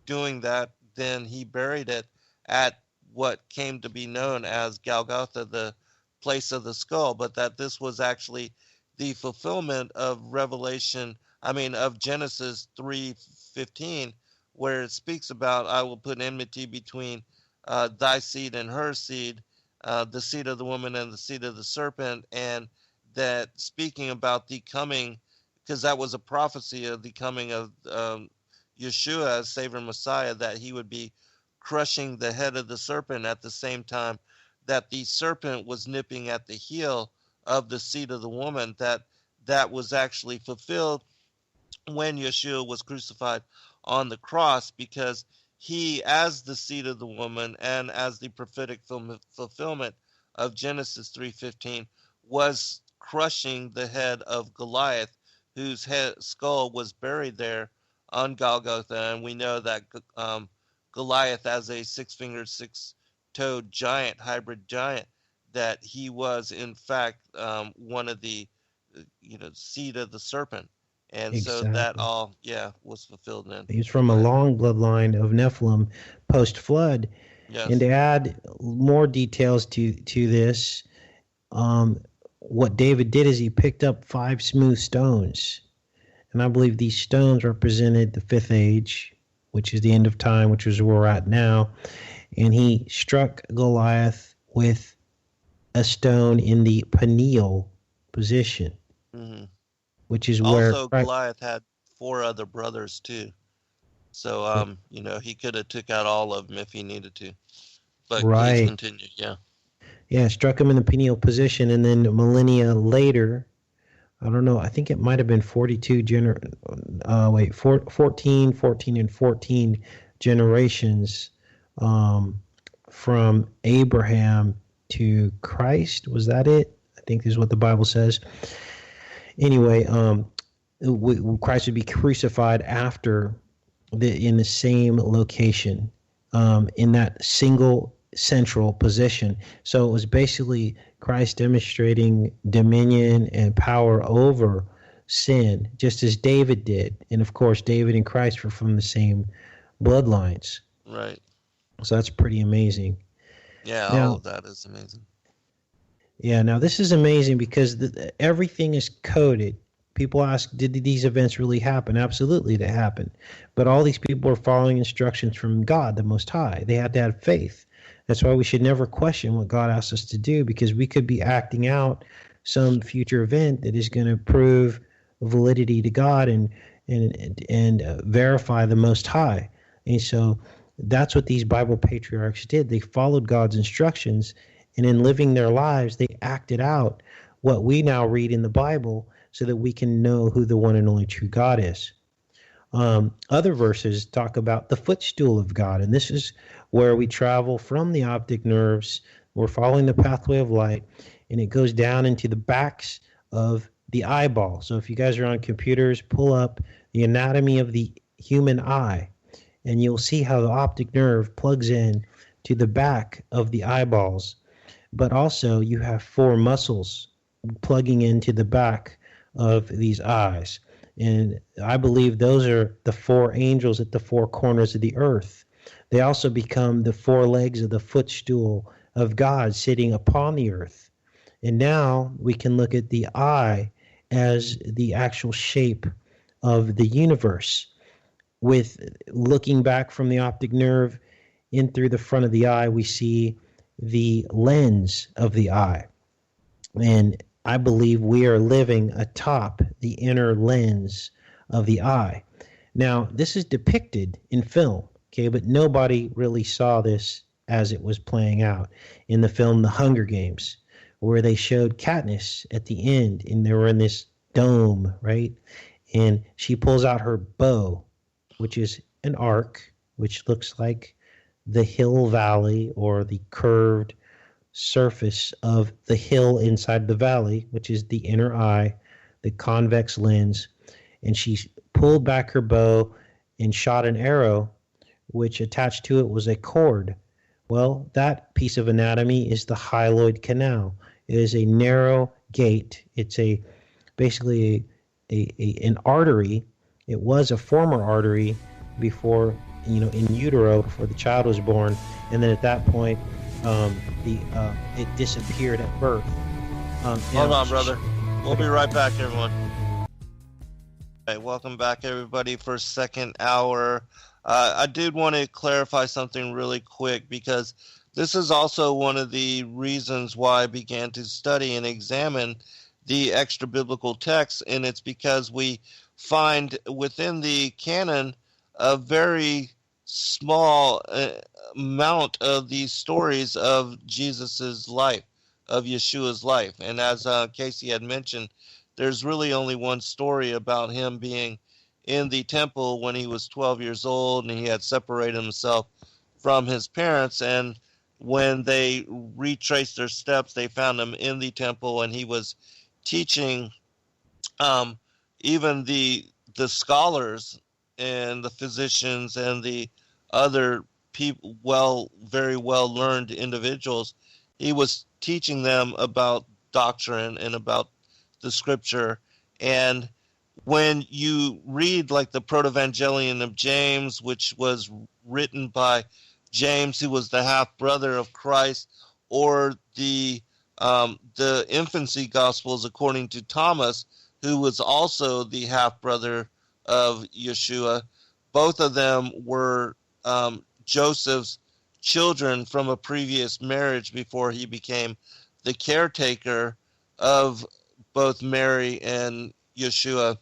S3: doing that, then he buried it at what came to be known as Golgotha, the place of the skull, but that this was actually the fulfillment of of Genesis 3:15, where it speaks about, I will put enmity between thy seed and her seed, the seed of the woman and the seed of the serpent, and that speaking about the coming, because that was a prophecy of the coming of Yeshua as Savior Messiah, that he would be crushing the head of the serpent at the same time that the serpent was nipping at the heel of the seed of the woman, that was actually fulfilled when Yeshua was crucified on the cross, because he, as the seed of the woman and as the prophetic fulfillment of Genesis 3:15, was crushing the head of Goliath, whose skull was buried there on Golgotha. And we know that Goliath, as a six-fingered, six-toed giant, hybrid giant, that he was in fact one of the seed of the serpent. And
S5: Exactly.
S3: So that all was fulfilled then.
S5: He's from a long bloodline of Nephilim post-flood.
S3: Yes.
S5: And to add more details to this, what David did is he picked up 5 smooth stones. And I believe these stones represented the 5th age, which is the end of time, which is where we're at now. And he struck Goliath with a stone in the pineal position,
S3: Mm-hmm.
S5: which is
S3: Also,
S5: where
S3: Goliath had 4 other brothers too. So, he could have took out all of them if he needed to. But
S5: Right.
S3: Please continue, yeah.
S5: Yeah, struck him in the pineal position, and then millennia later, I don't know, I think it might have been 14, and 14 generations from Abraham to Christ. Was that it? I think this is what the Bible says. Anyway, Christ would be crucified after in the same location, in that single central position. So it was basically Christ demonstrating dominion and power over sin, just as David did. And of course, David and Christ were from the same bloodlines.
S3: Right.
S5: So that's pretty amazing.
S3: Yeah,
S5: Now,
S3: all of that is amazing.
S5: Yeah, now this is amazing because everything is coded. People ask, did these events really happen? Absolutely, they happened. But all these people were following instructions from God, the Most High. They had to have faith. That's why we should never question what God asks us to do, because we could be acting out some future event that is going to prove validity to God and verify the Most High. And so that's what these Bible patriarchs did. They followed God's instructions, and in living their lives, they acted out what we now read in the Bible so that we can know who the one and only true God is. Other verses talk about the footstool of God, and this is where we travel from the optic nerves. We're following the pathway of light, and it goes down into the backs of the eyeball. So if you guys are on computers, pull up the anatomy of the human eye, and you'll see how the optic nerve plugs in to the back of the eyeballs. But also you have 4 muscles plugging into the back of these eyes. And I believe those are the four angels at the four corners of the earth. They also become the four legs of the footstool of God sitting upon the earth. And now we can look at the eye as the actual shape of the universe, with looking back from the optic nerve in through the front of the eye, we see the lens of the eye. And I believe we are living atop the inner lens of the eye. Now, this is depicted in film, okay, but nobody really saw this as it was playing out in the film The Hunger Games, where they showed Katniss at the end, and they were in this dome, right? And she pulls out her bow, which is an arc, which looks like the hill valley or the curved surface of the hill inside the valley, which is the inner eye, the convex lens. And she pulled back her bow and shot an arrow, which attached to it was a cord. Well, that piece of anatomy is the hyaloid canal. It is a narrow gate. It's basically an artery. It was a former artery before, in utero, before the child was born, and then at that point, it disappeared at birth.
S3: Hold on, brother. We'll be right back, everyone. All right, welcome back, everybody, for second hour. I did want to clarify something really quick, because this is also one of the reasons why I began to study and examine the extra biblical texts, and it's because we find within the canon a very small amount of these stories of Jesus's life, of Yeshua's life. And as Casey had mentioned, there's really only one story about him being in the temple when he was 12 years old, and he had separated himself from his parents. And when they retraced their steps, they found him in the temple, and he was teaching even the scholars and the physicians and the other people, very well learned individuals. He was teaching them about doctrine and about the scripture. And when you read like the Protevangelion of James, which was written by James, who was the half brother of Christ, or the infancy gospels according to Thomas, who was also the half brother of Yeshua, both of them were Joseph's children from a previous marriage before he became the caretaker of both Mary and Yeshua.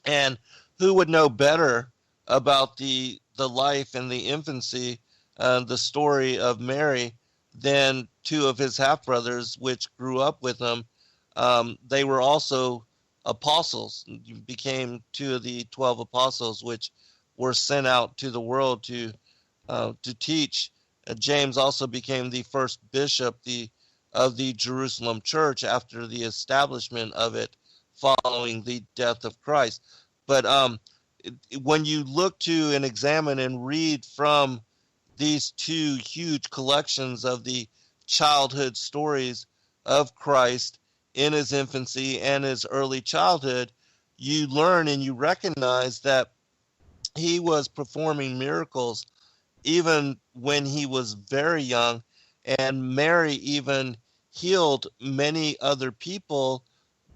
S3: And who would know better about the life and the infancy, the story of Mary, than two of his half-brothers, which grew up with him. They were also apostles, became two of the 12 apostles, which were sent out to the world to teach. James also became the first bishop of the Jerusalem church after the establishment of it following the death of Christ. But when you look to and examine and read from these two huge collections of the childhood stories of Christ in his infancy and his early childhood, you learn and you recognize that he was performing miracles even when he was very young, and Mary even healed many other people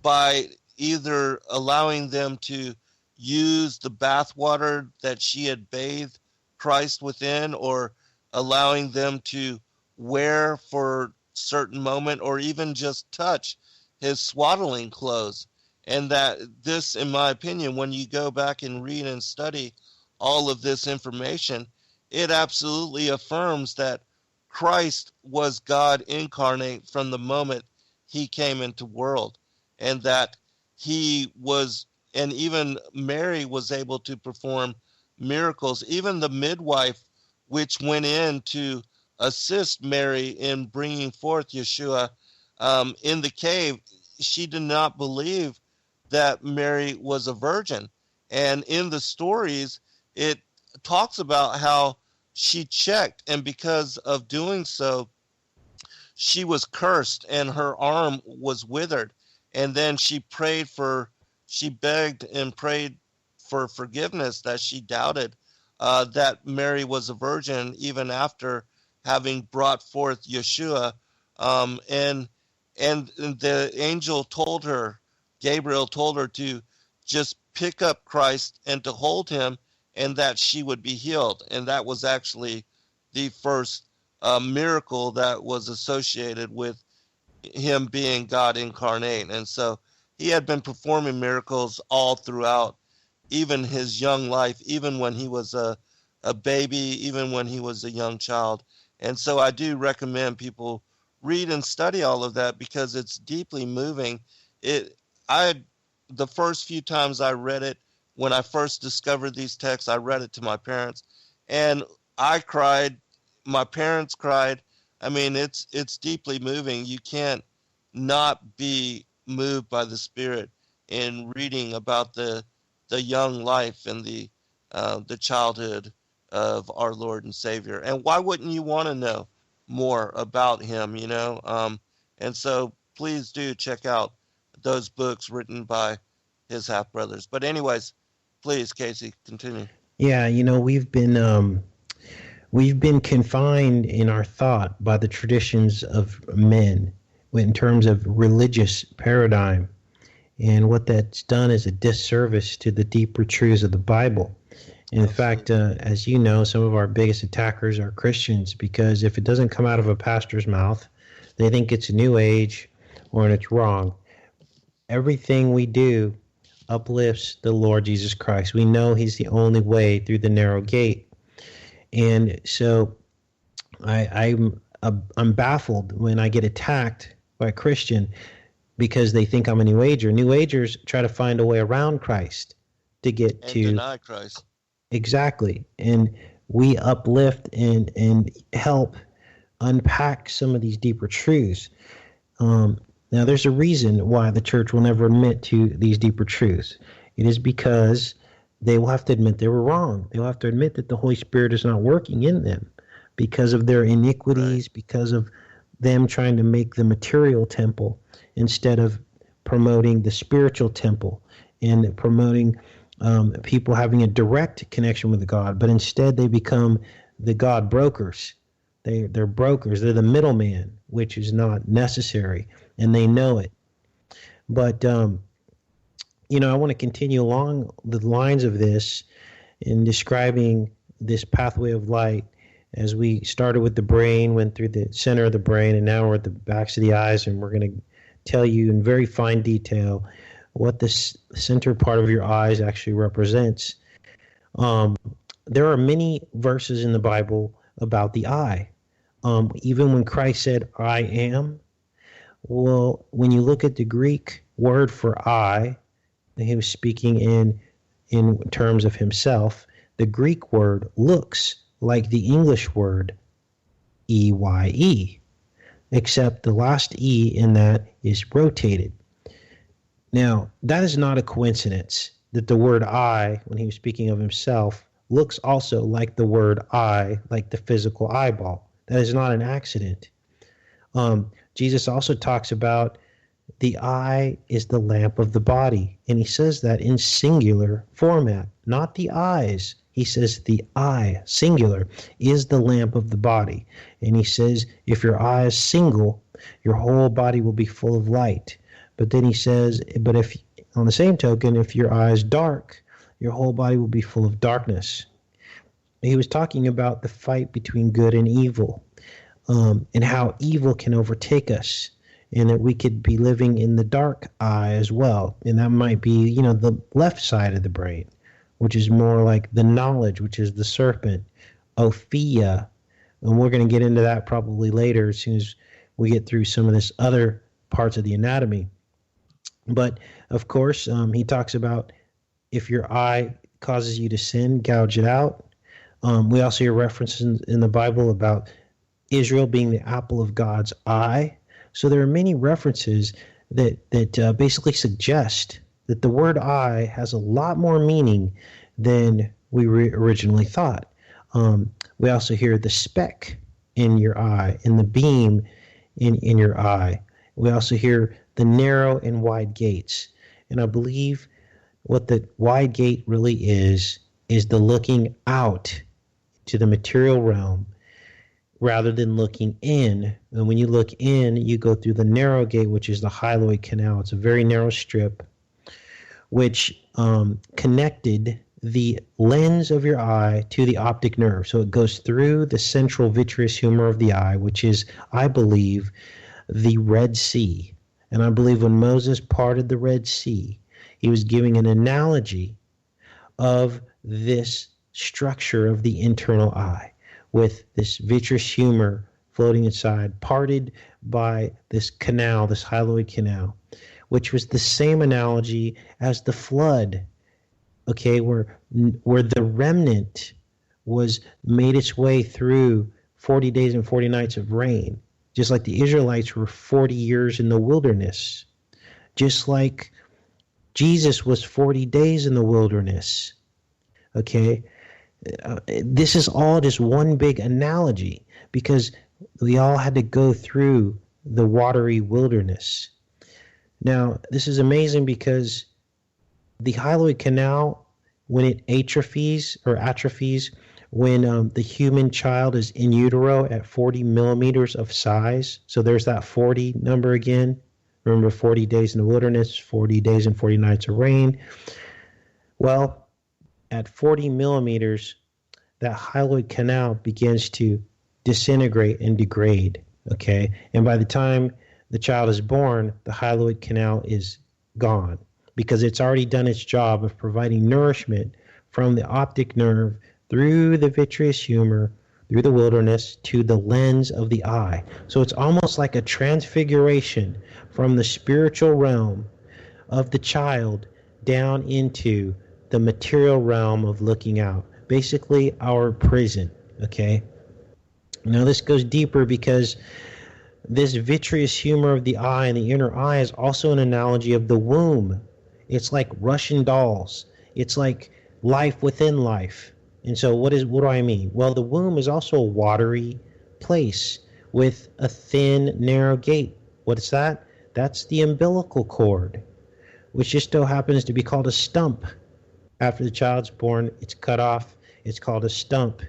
S3: by either allowing them to use the bathwater that she had bathed Christ within, or allowing them to wear for certain moment, or even just touch his swaddling clothes. And that this, in my opinion, when you go back and read and study all of this information, it absolutely affirms that Christ was God incarnate from the moment he came into world, and that he was, and even Mary was able to perform miracles. Even the midwife, which went in to assist Mary in bringing forth Yeshua in the cave, she did not believe that Mary was a virgin. And in the stories, it talks about how she checked, and because of doing so, she was cursed and her arm was withered. and then she begged and prayed for forgiveness that she doubted that Mary was a virgin even after having brought forth Yeshua. And the angel told her, Gabriel told her to just pick up Christ and to hold him, and that she would be healed. And that was actually the first miracle that was associated with him being God incarnate. And so he had been performing miracles all throughout, even his young life, even when he was a baby, even when he was a young child. And so I do recommend people read and study all of that, because it's deeply moving. The first few times I read it, when I first discovered these texts, I read it to my parents, and I cried. My parents cried. I mean, it's deeply moving. You can't not be moved by the Spirit in reading about the young life and the childhood of our Lord and Savior. And why wouldn't you want to know more about him, you know? And so please do check out those books written by his half brothers. But anyways, please, Casey, continue.
S5: Yeah, you know, we've been confined in our thought by the traditions of men in terms of religious paradigm. And what that's done is a disservice to the deeper truths of the Bible. In fact, as you know, some of our biggest attackers are Christians, because if it doesn't come out of a pastor's mouth, they think it's New Age or it's wrong. Everything we do uplifts the Lord Jesus Christ. We know he's the only way through the narrow gate. And so I'm baffled when I get attacked by a Christian because they think I'm a New Ager. New Agers try to find a way around Christ to get to
S3: deny Christ.
S5: Exactly. And we uplift and help unpack some of these deeper truths. Now, there's a reason why the church will never admit to these deeper truths. It is because they will have to admit they were wrong. They will have to admit that the Holy Spirit is not working in them because of their iniquities, right, because of them trying to make the material temple instead of promoting the spiritual temple and promoting people having a direct connection with God. But instead they become the God brokers. They're brokers. They're the middleman, which is not necessary, and they know it. But, you know, I want to continue along the lines of this in describing this pathway of light as we started with the brain, went through the center of the brain, and now we're at the backs of the eyes, and we're going to tell you in very fine detail what this center part of your eyes actually represents. There are many verses in the Bible about the eye. Even when Christ said, I am, well, when you look at the Greek word for eye, he was speaking in terms of himself. The Greek word looks like the English word E-Y-E, except the last E in that is rotated. Now, that is not a coincidence that the word I, when he was speaking of himself, looks also like the word eye, like the physical eyeball. That is not an accident. Jesus also talks about the eye is the lamp of the body, and he says that in singular format, not the eyes. He says the eye, singular, is the lamp of the body. And he says if your eye is single, your whole body will be full of light. But then he says, but if, on the same token, if your eye is dark, your whole body will be full of darkness. He was talking about the fight between good and evil, and how evil can overtake us, and that we could be living in the dark eye as well. And that might be, you know, the left side of the brain, which is more like the knowledge, which is the serpent, Ophia. And we're going to get into that probably later as soon as we get through some of this other parts of the anatomy. But, of course, he talks about if your eye causes you to sin, gouge it out. We also hear references in the Bible about Israel being the apple of God's eye. So there are many references that basically suggest that the word eye has a lot more meaning than we originally thought. We also hear the speck in your eye and the beam in your eye. We also hear the narrow and wide gates. And I believe what the wide gate really is the looking out to the material realm rather than looking in. And when you look in, you go through the narrow gate, which is the hyaloid canal. It's a very narrow strip which connected the lens of your eye to the optic nerve. So it goes through the central vitreous humor of the eye, which is, I believe, the Red Sea. And I believe when Moses parted the Red Sea, he was giving an analogy of this structure of the internal eye, with this vitreous humor floating inside, parted by this canal, this hyaloid canal, which was the same analogy as the flood, okay, where the remnant was made its way through 40 days and 40 nights of rain, just like the Israelites were 40 years in the wilderness, just like Jesus was 40 days in the wilderness, okay? This is all just one big analogy because we all had to go through the watery wilderness. Now, this is amazing because the hyaloid canal, when it atrophies, when the human child is in utero at 40 millimeters of size, so there's that 40 number again. Remember, 40 days in the wilderness, 40 days and 40 nights of rain. Well, at 40 millimeters, that hyaloid canal begins to disintegrate and degrade, okay? And by the time the child is born, the hyaloid canal is gone because it's already done its job of providing nourishment from the optic nerve through the vitreous humor, through the wilderness, to the lens of the eye. So it's almost like a transfiguration from the spiritual realm of the child down into the material realm of looking out. Basically, our prison, okay? Now, this goes deeper because this vitreous humor of the eye and the inner eye is also an analogy of the womb. It's like Russian dolls. It's like life within life. And so what do I mean? Well, the womb is also a watery place with a thin, narrow gate. What is that? That's the umbilical cord, which just so happens to be called a stump. After the child's born, it's cut off. It's called a stump.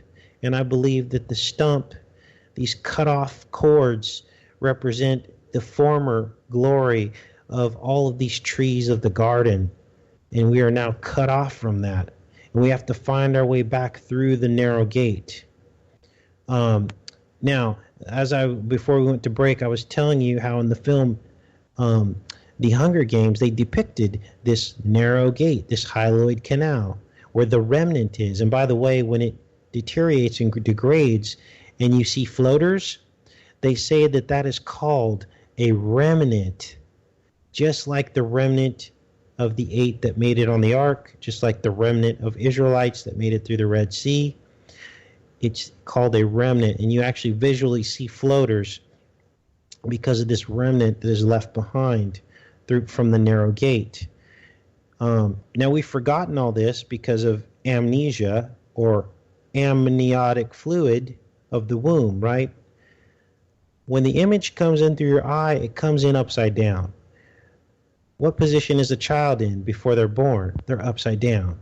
S5: And I believe that the stump, these cut off cords, represent the former glory of all of these trees of the garden. And we are now cut off from that. And we have to find our way back through the narrow gate. Now, before we went to break, I was telling you how in the film The Hunger Games, they depicted this narrow gate, this hyaloid canal, where the remnant is. And by the way, when it deteriorates and degrades, and you see floaters, they say that that is called a remnant, just like the remnant of the 8 that made it on the ark, just like the remnant of Israelites that made it through the Red Sea. It's called a remnant, and you actually visually see floaters because of this remnant that is left behind from the narrow gate. Now, we've forgotten all this because of amnesia or amniotic fluid of the womb, right? When the image comes in through your eye, it comes in upside down. What position is a child in before they're born? They're upside down.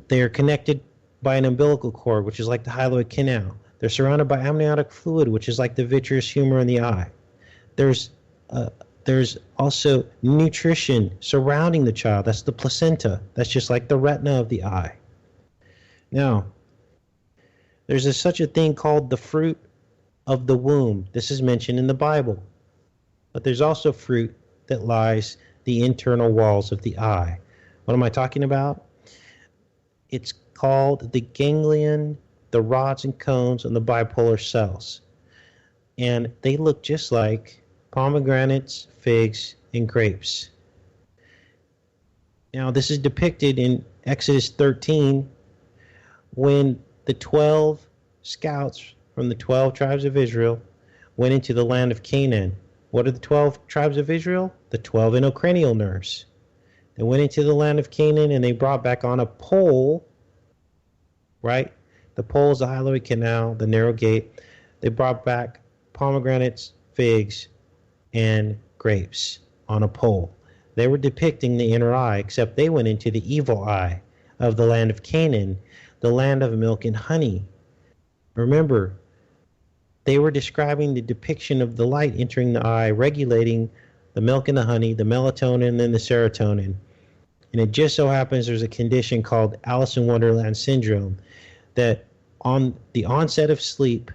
S5: They are connected by an umbilical cord, which is like the hyaloid canal. They're surrounded by amniotic fluid, which is like the vitreous humor in the eye. There's also nutrition surrounding the child. That's the placenta. That's just like the retina of the eye. Now, there's such a thing called the fruit of the womb. This is mentioned in the Bible. But there's also fruit that lies the internal walls of the eye. What am I talking about? It's called the ganglion, the rods and cones, and the bipolar cells. And they look just like pomegranates, figs, and grapes. Now, this is depicted in Exodus 13 when the 12 scouts from the 12 tribes of Israel went into the land of Canaan. What are the 12 tribes of Israel? The 12 intracranial nerves. They went into the land of Canaan and they brought back on a pole, right? The pole is the hyaloid canal, the narrow gate. They brought back pomegranates, figs, and grapes on a pole. They were depicting the inner eye, except they went into the evil eye of the land of Canaan, the land of milk and honey. Remember, they were describing the depiction of the light entering the eye, regulating the milk and the honey, the melatonin, and then the serotonin. And it just so happens there's a condition called Alice in Wonderland syndrome that on the onset of sleep,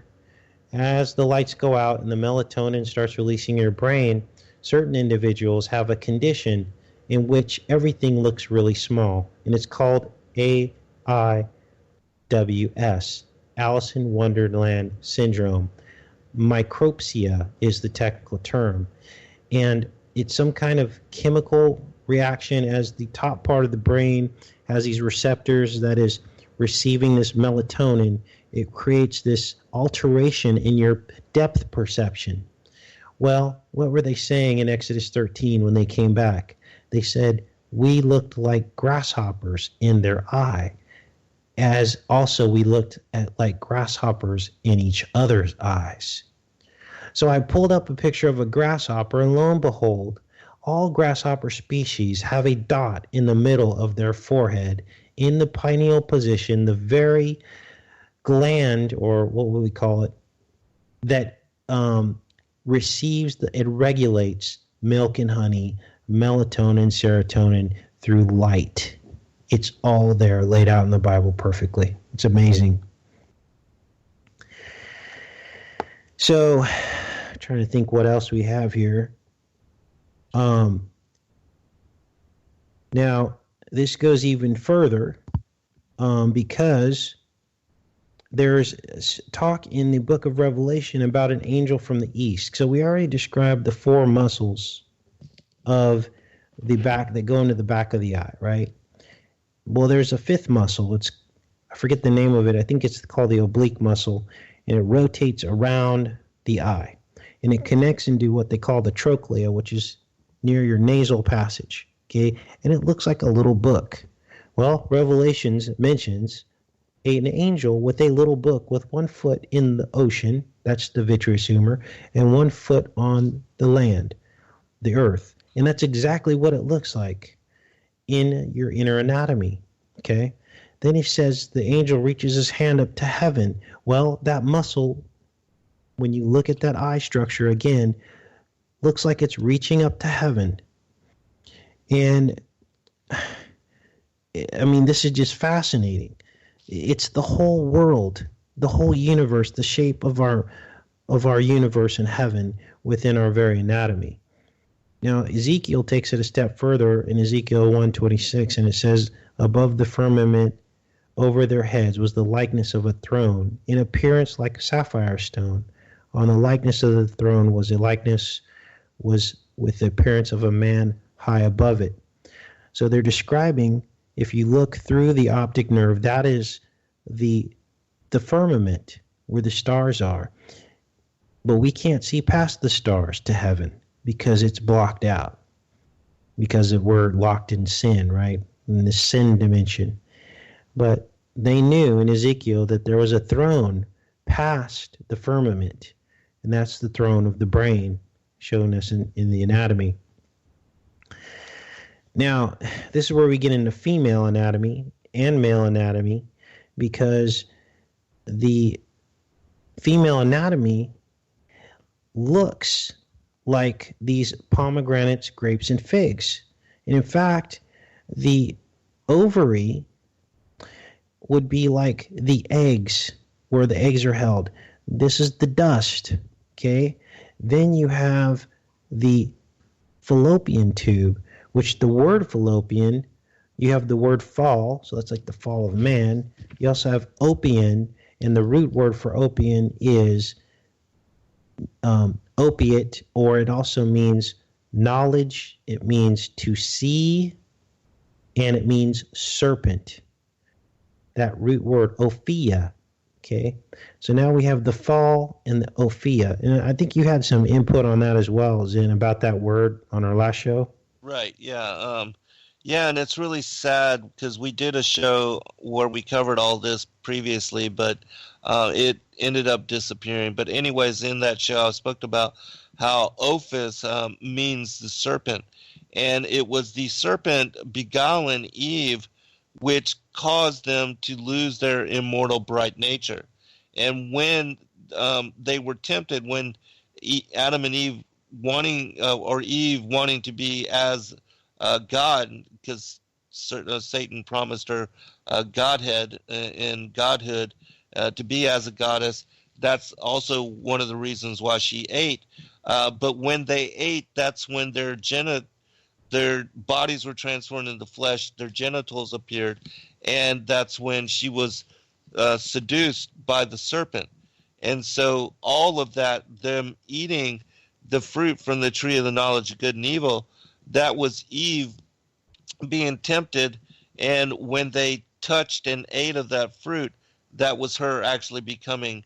S5: as the lights go out and the melatonin starts releasing in your brain, certain individuals have a condition in which everything looks really small. And it's called AIWS, Alice in Wonderland syndrome. Micropsia is the technical term. And it's some kind of chemical reaction as the top part of the brain has these receptors that is receiving this melatonin. It creates this alteration in your depth perception. Well, what were they saying in Exodus 13 when they came back? They said, we looked like grasshoppers in their eye, as also we looked at like grasshoppers in each other's eyes. So I pulled up a picture of a grasshopper, and lo and behold, all grasshopper species have a dot in the middle of their forehead in the pineal position, the very gland, or what would we call it, that receives, it regulates milk and honey, melatonin, serotonin through light. It's all there laid out in the Bible perfectly. It's amazing. So, I'm trying to think what else we have here. Now, this goes even further because there's talk in the book of Revelation about an angel from the east. So we already described the four muscles of the back that go into the back of the eye, right? Well, there's a fifth muscle. I forget the name of it. I think it's called the oblique muscle, and it rotates around the eye, and it connects into what they call the trochlea, which is near your nasal passage, okay? And it looks like a little book. Well, Revelations mentions an angel with a little book with 1 foot in the ocean, that's the vitreous humor, and 1 foot on the land, the earth. And that's exactly what it looks like in your inner anatomy, okay? Then he says the angel reaches his hand up to heaven. Well, that muscle, when you look at that eye structure again, looks like it's reaching up to heaven. And I mean, this is just fascinating. It's the whole world, the whole universe, the shape of our universe in heaven within our very anatomy. Now, Ezekiel takes it a step further in Ezekiel 1:26, and it says, above the firmament over their heads was the likeness of a throne, in appearance like a sapphire stone. On the likeness of the throne was with the appearance of a man high above it. So they're describing, if you look through the optic nerve, that is the firmament where the stars are. But we can't see past the stars to heaven because it's blocked out, because we're locked in sin, right? In the sin dimension. But they knew in Ezekiel that there was a throne past the firmament, and that's the throne of the brain, shown us in the anatomy. Now, this is where we get into female anatomy and male anatomy, because the female anatomy looks like these pomegranates, grapes, and figs. And in fact, the ovary would be like the eggs, where the eggs are held. This is the dust, okay? Then you have the fallopian tube, which the word fallopian, you have the word fall, so that's like the fall of man. You also have opium, and the root word for opium is opiate, or it also means knowledge, it means to see, and it means serpent. That root word, ophia, okay? So now we have the fall and the ophia. And I think you had some input on that as well, Zin, about that word on our last show.
S3: Right, yeah. Yeah, and it's really sad because we did a show where we covered all this previously, but it ended up disappearing. But anyways, in that show, I spoke about how Ophis means the serpent, and it was the serpent beguiling Eve, which caused them to lose their immortal bright nature. And when they were tempted, when Adam and Eve wanting or Eve wanting to be as God, because Satan promised her Godhead and Godhood to be as a goddess. That's also one of the reasons why she ate. But when they ate, that's when their bodies were transformed into flesh, their genitals appeared, and that's when she was seduced by the serpent. And so all of that, them eating the fruit from the tree of the knowledge of good and evil, that was Eve being tempted. And when they touched and ate of that fruit, that was her actually becoming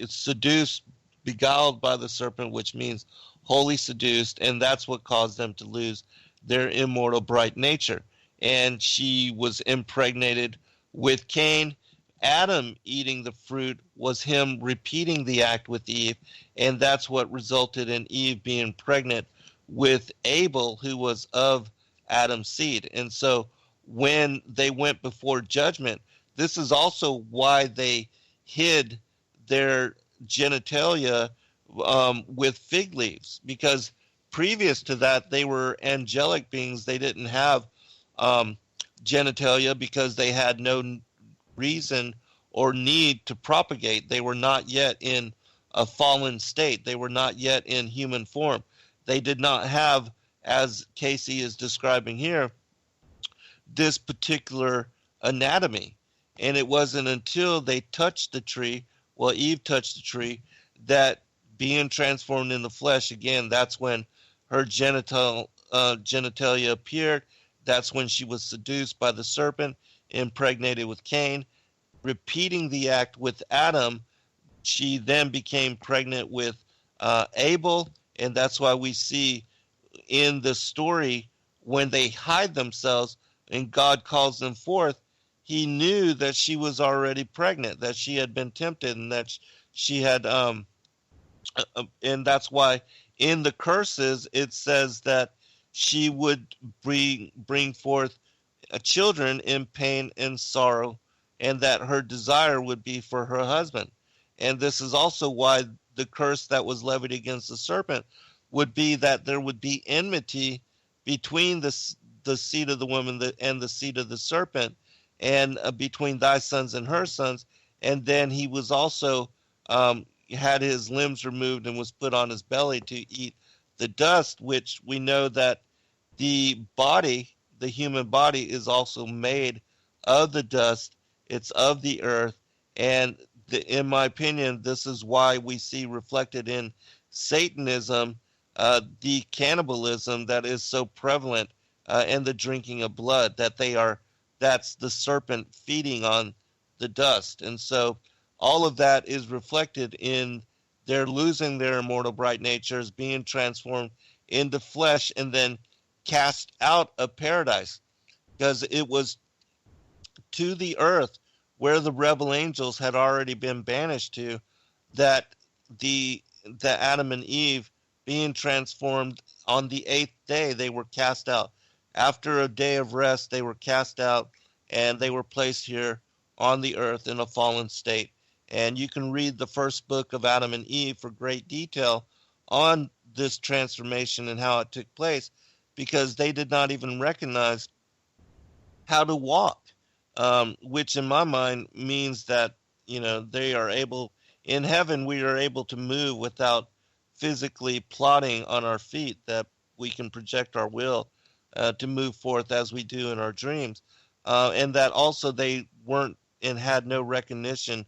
S3: seduced, beguiled by the serpent, which means wholly seduced, and that's what caused them to lose their immortal bright nature. And she was impregnated with Cain. Adam eating the fruit was him repeating the act with Eve, and that's what resulted in Eve being pregnant with Abel, who was of Adam's seed. And so when they went before judgment, this is also why they hid their genitalia with fig leaves, because previous to that, they were angelic beings. They didn't have genitalia because they had no reason or need to propagate. They were not yet in a fallen state. They were not yet in human form. They did not have, as Casey is describing here, this particular anatomy. And it wasn't until they touched the tree, well, Eve touched the tree, that being transformed in the flesh, again, that's when her genitalia appeared. That's when she was seduced by the serpent, impregnated with Cain. Repeating the act with Adam, she then became pregnant with Abel. And that's why we see in the story, when they hide themselves and God calls them forth, he knew that she was already pregnant, that she had been tempted, and that she had, and that's why in the curses it says that she would bring forth children in pain and sorrow, and that her desire would be for her husband. And this is also why the curse that was levied against the serpent would be that there would be enmity between the seed of the woman and the seed of the serpent, and between thy sons and her sons. And then he was also had his limbs removed and was put on his belly to eat the dust, which we know that the body, the human body, is also made of the dust. It's of the earth. And in my opinion, this is why we see reflected in Satanism the cannibalism that is so prevalent, and the drinking of blood, that's the serpent feeding on the dust. And so all of that is reflected in their losing their immortal bright natures, being transformed into flesh, and then cast out of paradise, because it was to the earth where the rebel angels had already been banished to, that the Adam and Eve, being transformed on the 8th day, they were cast out. After a day of rest, they were cast out, and they were placed here on the earth in a fallen state. And you can read the first book of Adam and Eve for great detail on this transformation and how it took place, because they did not even recognize how to walk, which in my mind means that, they are able, in heaven, we are able to move without physically plodding on our feet, that we can project our will to move forth as we do in our dreams. And that also they weren't and had no recognition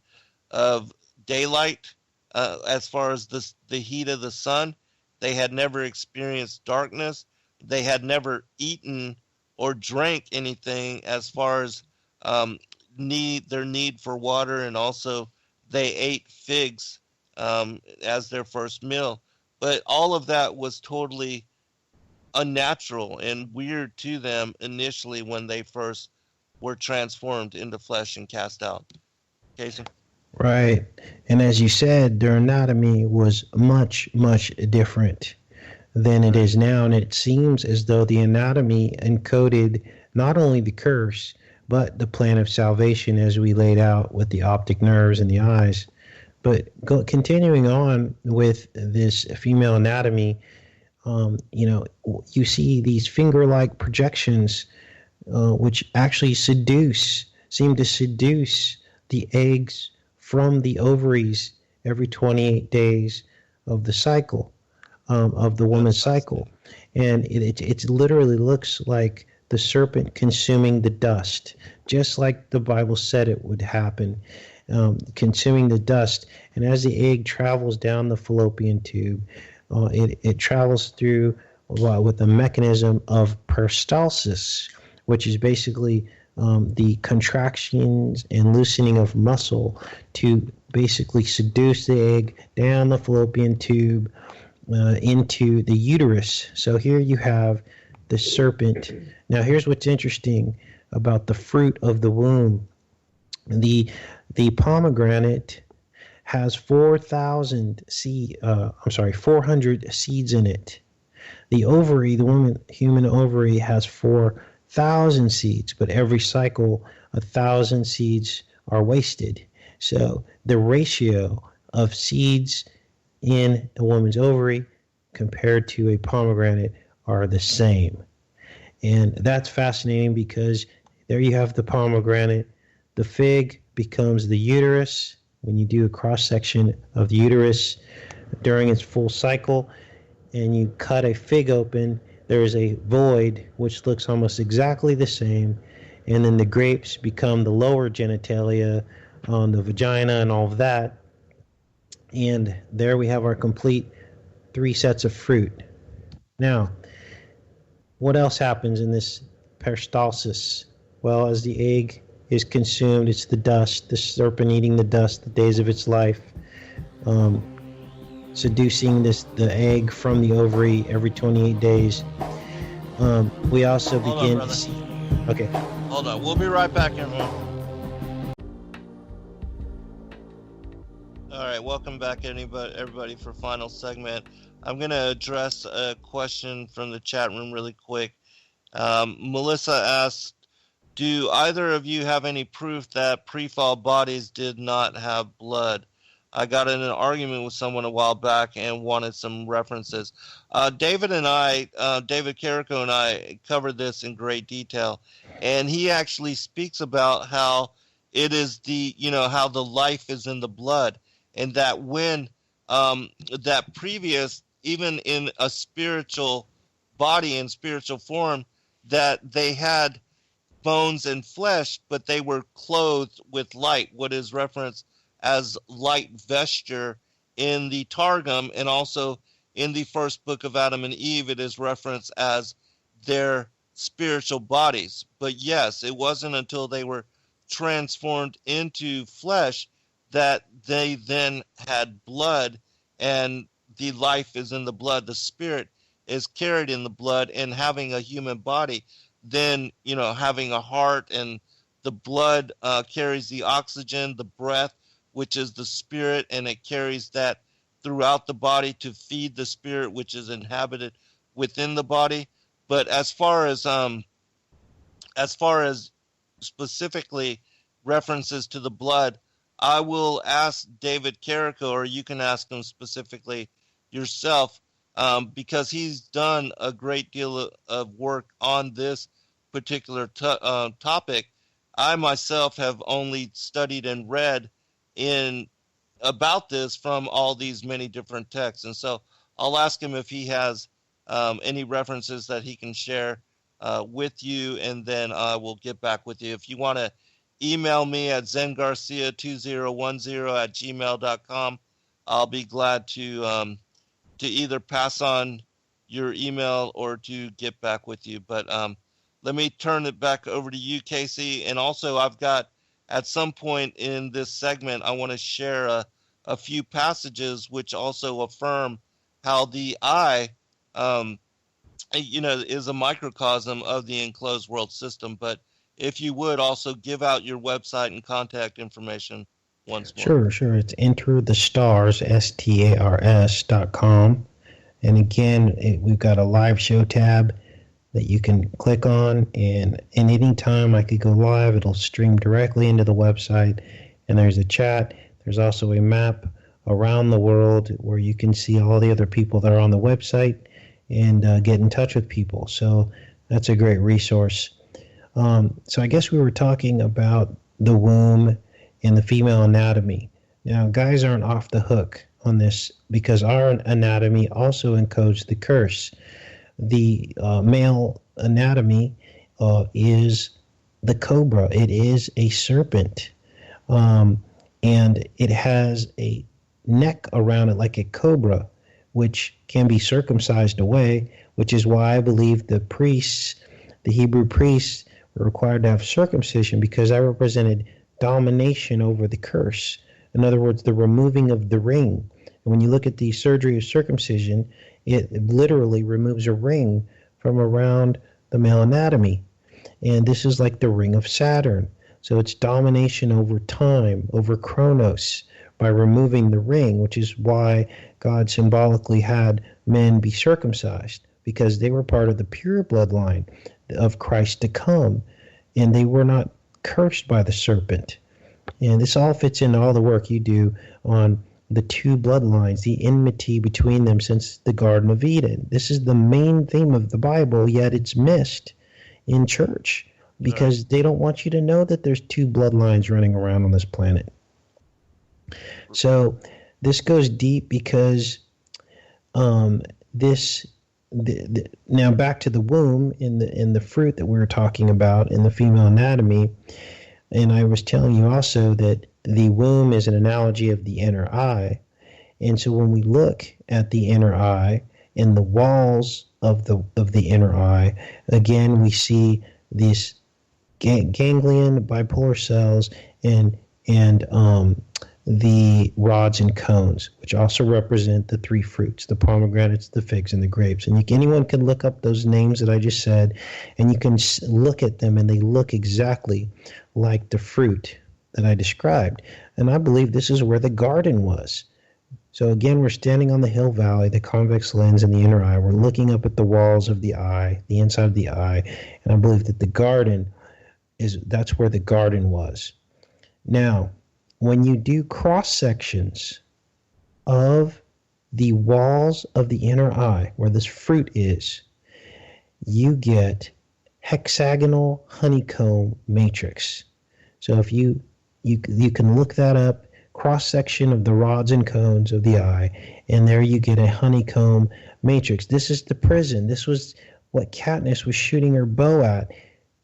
S3: of daylight as far as the heat of the sun. They had never experienced darkness. They had never eaten or drank anything as far as their need for water, and also they ate figs as their first meal. But all of that was totally unnatural and weird to them initially when they first were transformed into flesh and cast out. Casey?
S5: Right. And as you said, their anatomy was much, much different than it is now. And it seems as though the anatomy encoded not only the curse, but the plan of salvation as we laid out with the optic nerves and the eyes. But continuing on with this female anatomy, you see these finger-like projections, which actually seem to seduce the eggs from the ovaries every 28 days of the cycle, of the woman's cycle. And it literally looks like the serpent consuming the dust, just like the Bible said it would happen, consuming the dust. And as the egg travels down the fallopian tube, it travels through with a mechanism of peristalsis, which is basically the contractions and loosening of muscle to basically seduce the egg down the fallopian tube into the uterus. So here you have the serpent. Now here's what's interesting about the fruit of the womb. The pomegranate has 400 seeds in it. The ovary, the human ovary, has 4,000 seeds, but every cycle, 1,000 seeds are wasted. So the ratio of seeds in a woman's ovary compared to a pomegranate are the same. And that's fascinating because there you have the pomegranate. The fig becomes the uterus. When you do a cross-section of the uterus during its full cycle and you cut a fig open, there is a void which looks almost exactly the same. And then the grapes become the lower genitalia on the vagina and all of that. And there we have our complete 3 sets of fruit. Now, what else happens in this peristalsis? Well, as the egg is consumed, it's the dust, the serpent eating the dust the days of its life, seducing the egg from the ovary every 28 days. We also begin to see... Okay.
S3: Hold on. We'll be right back, everyone. All right. Welcome back, everybody, for final segment. I'm going to address a question from the chat room really quick. Melissa asked, do either of you have any proof that pre-fall bodies did not have blood? I got in an argument with someone a while back and wanted some references. David Carrico and I covered this in great detail, and he actually speaks about how it is how the life is in the blood, and that when that previous, even in a spiritual body and spiritual form, that they had bones and flesh, but they were clothed with light, what is referenced as light vesture in the Targum, and also in the first book of Adam and Eve, it is referenced as their spiritual bodies. But yes, it wasn't until they were transformed into flesh that they then had blood, and the life is in the blood. The spirit is carried in the blood, and having a human body, then, having a heart, and the blood carries the oxygen, the breath, which is the spirit, and it carries that throughout the body to feed the spirit, which is inhabited within the body. But as far as specifically references to the blood, I will ask David Carrico, or you can ask him specifically yourself, because he's done a great deal of work on this particular topic. I myself have only studied and read about this from all these many different texts. And so I'll ask him if he has any references that he can share with you, and then I will get back with you. If you want to email me at zengarcia2010@gmail.com, I'll be glad to either pass on your email or to get back with you. But let me turn it back over to you, Casey. And also, I've got, at some point in this segment, I want to share a few passages which also affirm how the eye, is a microcosm of the enclosed world system. But if you would also give out your website and contact information, once more?
S5: Sure. It's enterthestars, stars.com. And again, we've got a live show tab that you can click on, and any time I could go live, it'll stream directly into the website. And there's a chat. There's also a map around the world where you can see all the other people that are on the website and get in touch with people. So that's a great resource. So I guess we were talking about the womb and the female anatomy. Now, guys aren't off the hook on this because our anatomy also encodes the curse. The male anatomy is the cobra. It is a serpent. And it has a neck around it like a cobra, which can be circumcised away, which is why I believe the priests, the Hebrew priests, were required to have circumcision, because that represented domination over the curse. In other words, the removing of the ring. And when you look at the surgery of circumcision, it literally removes a ring from around the male anatomy. And this is like the ring of Saturn. So it's domination over time, over Chronos, by removing the ring, which is why God symbolically had men be circumcised, because they were part of the pure bloodline of Christ to come, and they were not cursed by the serpent. And this all fits into all the work you do on the two bloodlines, the enmity between them since the Garden of Eden. This is the main theme of the Bible, yet it's missed in church because they don't want you to know that there's two bloodlines running around on this planet. So this goes deep because now back to the womb in the fruit that we were talking about in the female anatomy. And I was telling you also that the womb is an analogy of the inner eye. And so when we look at the inner eye and the walls of the inner eye, again, we see these ganglion bipolar cells and the rods and cones, which also represent the three fruits, the pomegranates, the figs, and the grapes. And anyone can look up those names that I just said, and you can look at them, and they look exactly like the fruit that I described. And I believe this is where the garden was. So again, we're standing on the hill valley, the convex lens in the inner eye. We're looking up at the walls of the eye, the inside of the eye, and I believe that the garden that's where the garden was. Now, when you do cross sections of the walls of the inner eye, where this fruit is, you get hexagonal honeycomb matrix. So if you can look that up, cross section of the rods and cones of the eye, and there you get a honeycomb matrix. This is the prison. This was what Katniss was shooting her bow at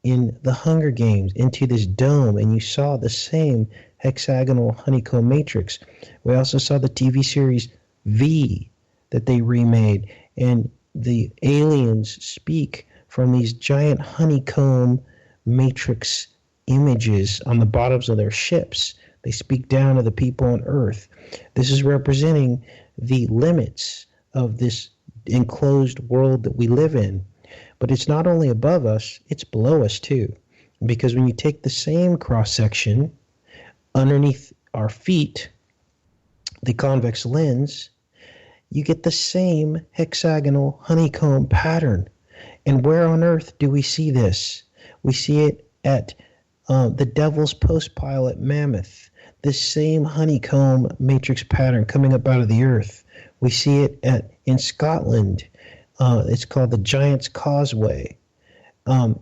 S5: in the Hunger Games, into this dome, and you saw the same hexagonal honeycomb matrix. We also saw the TV series V that they remade, and the aliens speak from these giant honeycomb matrix images on the bottoms of their ships. They speak down to the people on Earth. This is representing the limits of this enclosed world that we live in. But it's not only above us, it's below us too. Because when you take the same cross section underneath our feet, the convex lens, you get the same hexagonal honeycomb pattern. And where on earth do we see this? We see it at the Devil's Postpile at Mammoth, this same honeycomb matrix pattern coming up out of the earth. We see it in Scotland. It's called the Giant's Causeway.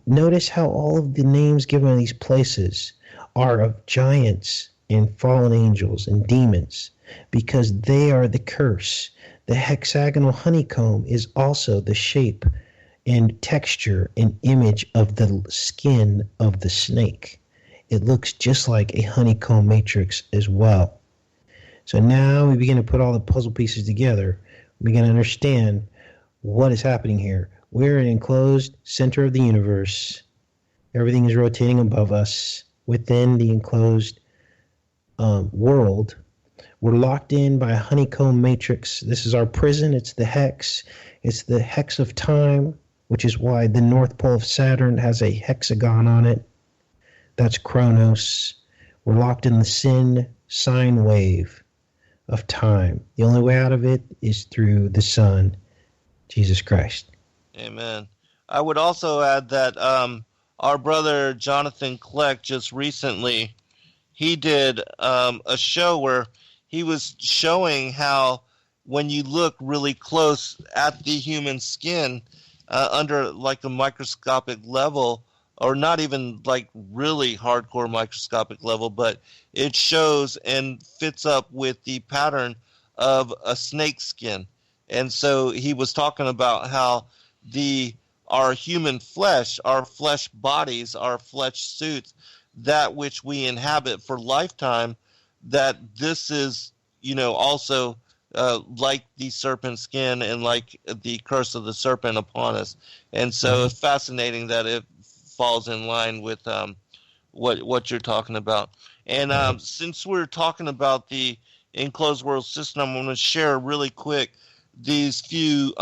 S5: Notice how all of the names given in these places are of giants and fallen angels and demons, because they are the curse. The hexagonal honeycomb is also the shape and texture and image of the skin of the snake. It looks just like a honeycomb matrix as well. So now we begin to put all the puzzle pieces together. We begin to understand what is happening here. We're an enclosed center of the universe. Everything is rotating above us within the enclosed world. We're locked in by a honeycomb matrix. This is our prison. It's the hex. It's the hex of time, which is why the North Pole of Saturn has a hexagon on it. That's Chronos. We're locked in the sin sine wave of time. The only way out of it is through the Son, Jesus Christ.
S3: Amen. I would also add that our brother Jonathan Kleck just recently, he did a show where he was showing how when you look really close at the human skin under like a microscopic level, or not even like really hardcore microscopic level, but it shows and fits up with the pattern of a snake skin. And so he was talking about how our human flesh, our flesh bodies, our flesh suits, that which we inhabit for lifetime, that this is, also like the serpent skin and like the curse of the serpent upon us. And so it's fascinating that it falls in line with what you're talking about. And since we're talking about the enclosed world system, I'm going to share really quick these few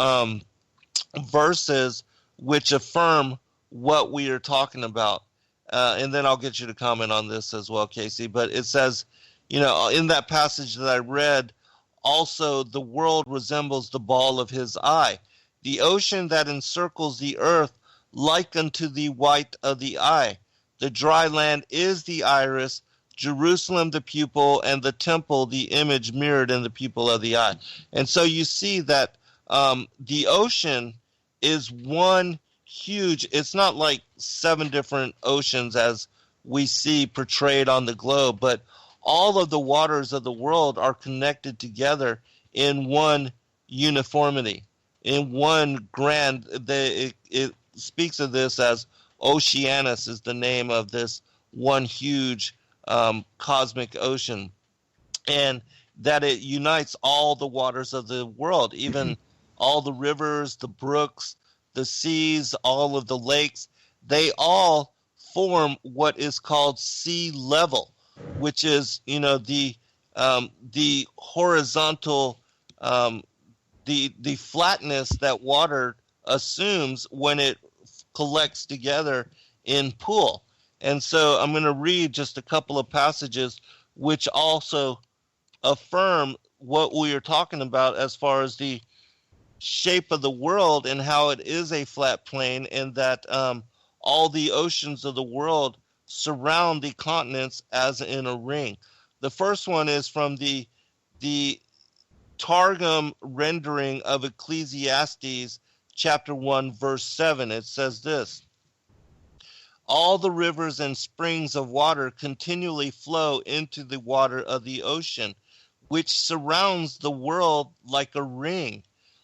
S3: verses which affirm what we are talking about. And then I'll get you to comment on this as well, Casey. But it says, in that passage that I read, also the world resembles the ball of his eye, the ocean that encircles the earth like unto the white of the eye. The dry land is the iris, Jerusalem the pupil, and the temple the image mirrored in the pupil of the eye. And so you see that the ocean is one huge, it's not like 7 different oceans as we see portrayed on the globe, but all of the waters of the world are connected together in one uniformity, in one grand, it speaks of this as Oceanus is the name of this one huge cosmic ocean, and that it unites all the waters of the world, even all the rivers, the brooks, the seas, all of the lakes. They all form what is called sea level, which is, the horizontal, the flatness that water assumes when it collects together in pool. And so I'm going to read just a couple of passages which also affirm what we are talking about as far as the shape of the world and how it is a flat plane, and that all the oceans of the world surround the continents as in a ring. The first one is from the Targum rendering of Ecclesiastes chapter 1 verse 7. It says this: all the rivers and springs of water continually flow into the water of the ocean, which surrounds the world like a ring.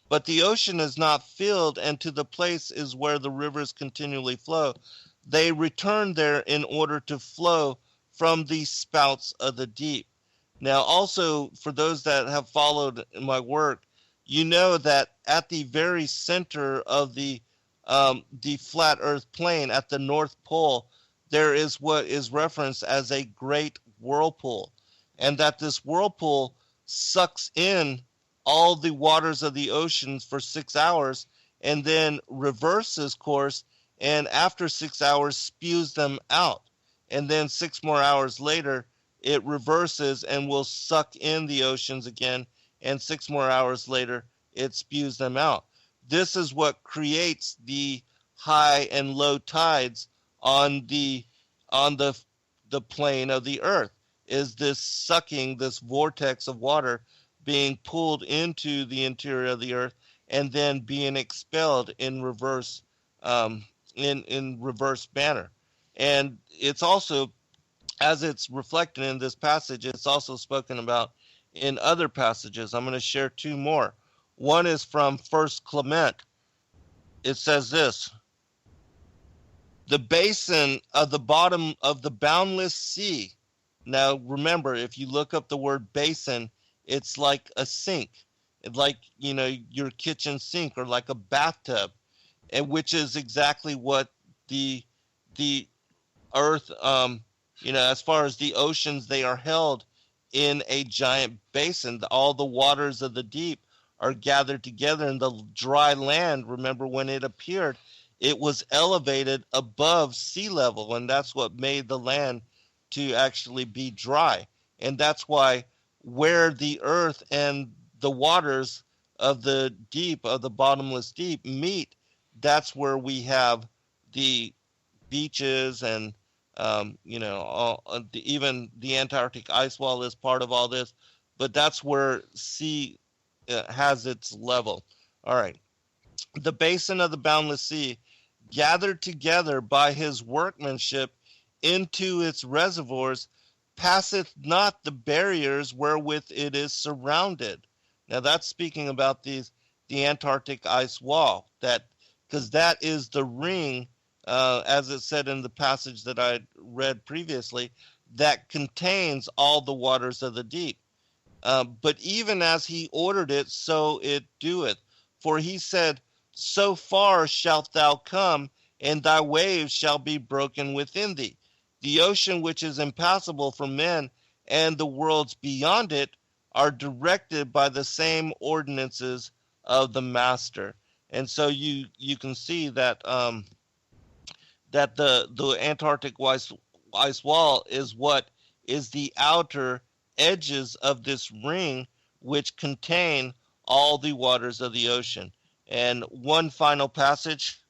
S3: But the ocean is not filled, and to the place is where the rivers continually flow. They return there in order to flow from the spouts of the deep. Now, also, for those that have followed my work, you know that at the very center of the flat earth plane, at the North Pole, there is what is referenced as a great whirlpool, and that this whirlpool sucks in all the waters of the oceans for 6 hours and then reverses course, and after 6 hours spews them out. And then 6 more hours later, it reverses and will suck in the oceans again, and 6 more hours later, it spews them out. This is what creates the high and low tides on the plane of the earth, is this sucking, this vortex of water being pulled into the interior of the earth and then being expelled in reverse in reverse manner. And it's also, as it's reflected in this passage, it's also spoken about in other passages. I'm going to share 2 more. One is from 1 Clement. It says this: the basin of the bottom of the boundless sea. Now remember, if you look up the word basin, it's like a sink. It's like, your kitchen sink, or like a bathtub, and which is exactly what the earth, as far as the oceans, they are held in a giant basin. All the waters of the deep are gathered together, and the dry land, remember when it appeared, it was elevated above sea level, and that's what made the land to actually be dry. And that's why where the earth and the waters of the deep, of the bottomless deep meet, that's where we have the beaches and even the Antarctic ice wall is part of all this, but that's where sea has its level. All right. The basin of the boundless sea, gathered together by his workmanship into its reservoirs, passeth not the barriers wherewith it is surrounded. Now that's speaking about the Antarctic ice wall, because that is the ring, as it said in the passage that I read previously, that contains all the waters of the deep. But even as he ordered it, so it doeth. For he said, so far shalt thou come, and thy waves shall be broken within thee. The ocean which is impassable for men and the worlds beyond it are directed by the same ordinances of the master. And so you can see that that the Antarctic ice wall is what is the outer edges of this ring, which contain all the waters of the ocean. And one final passage.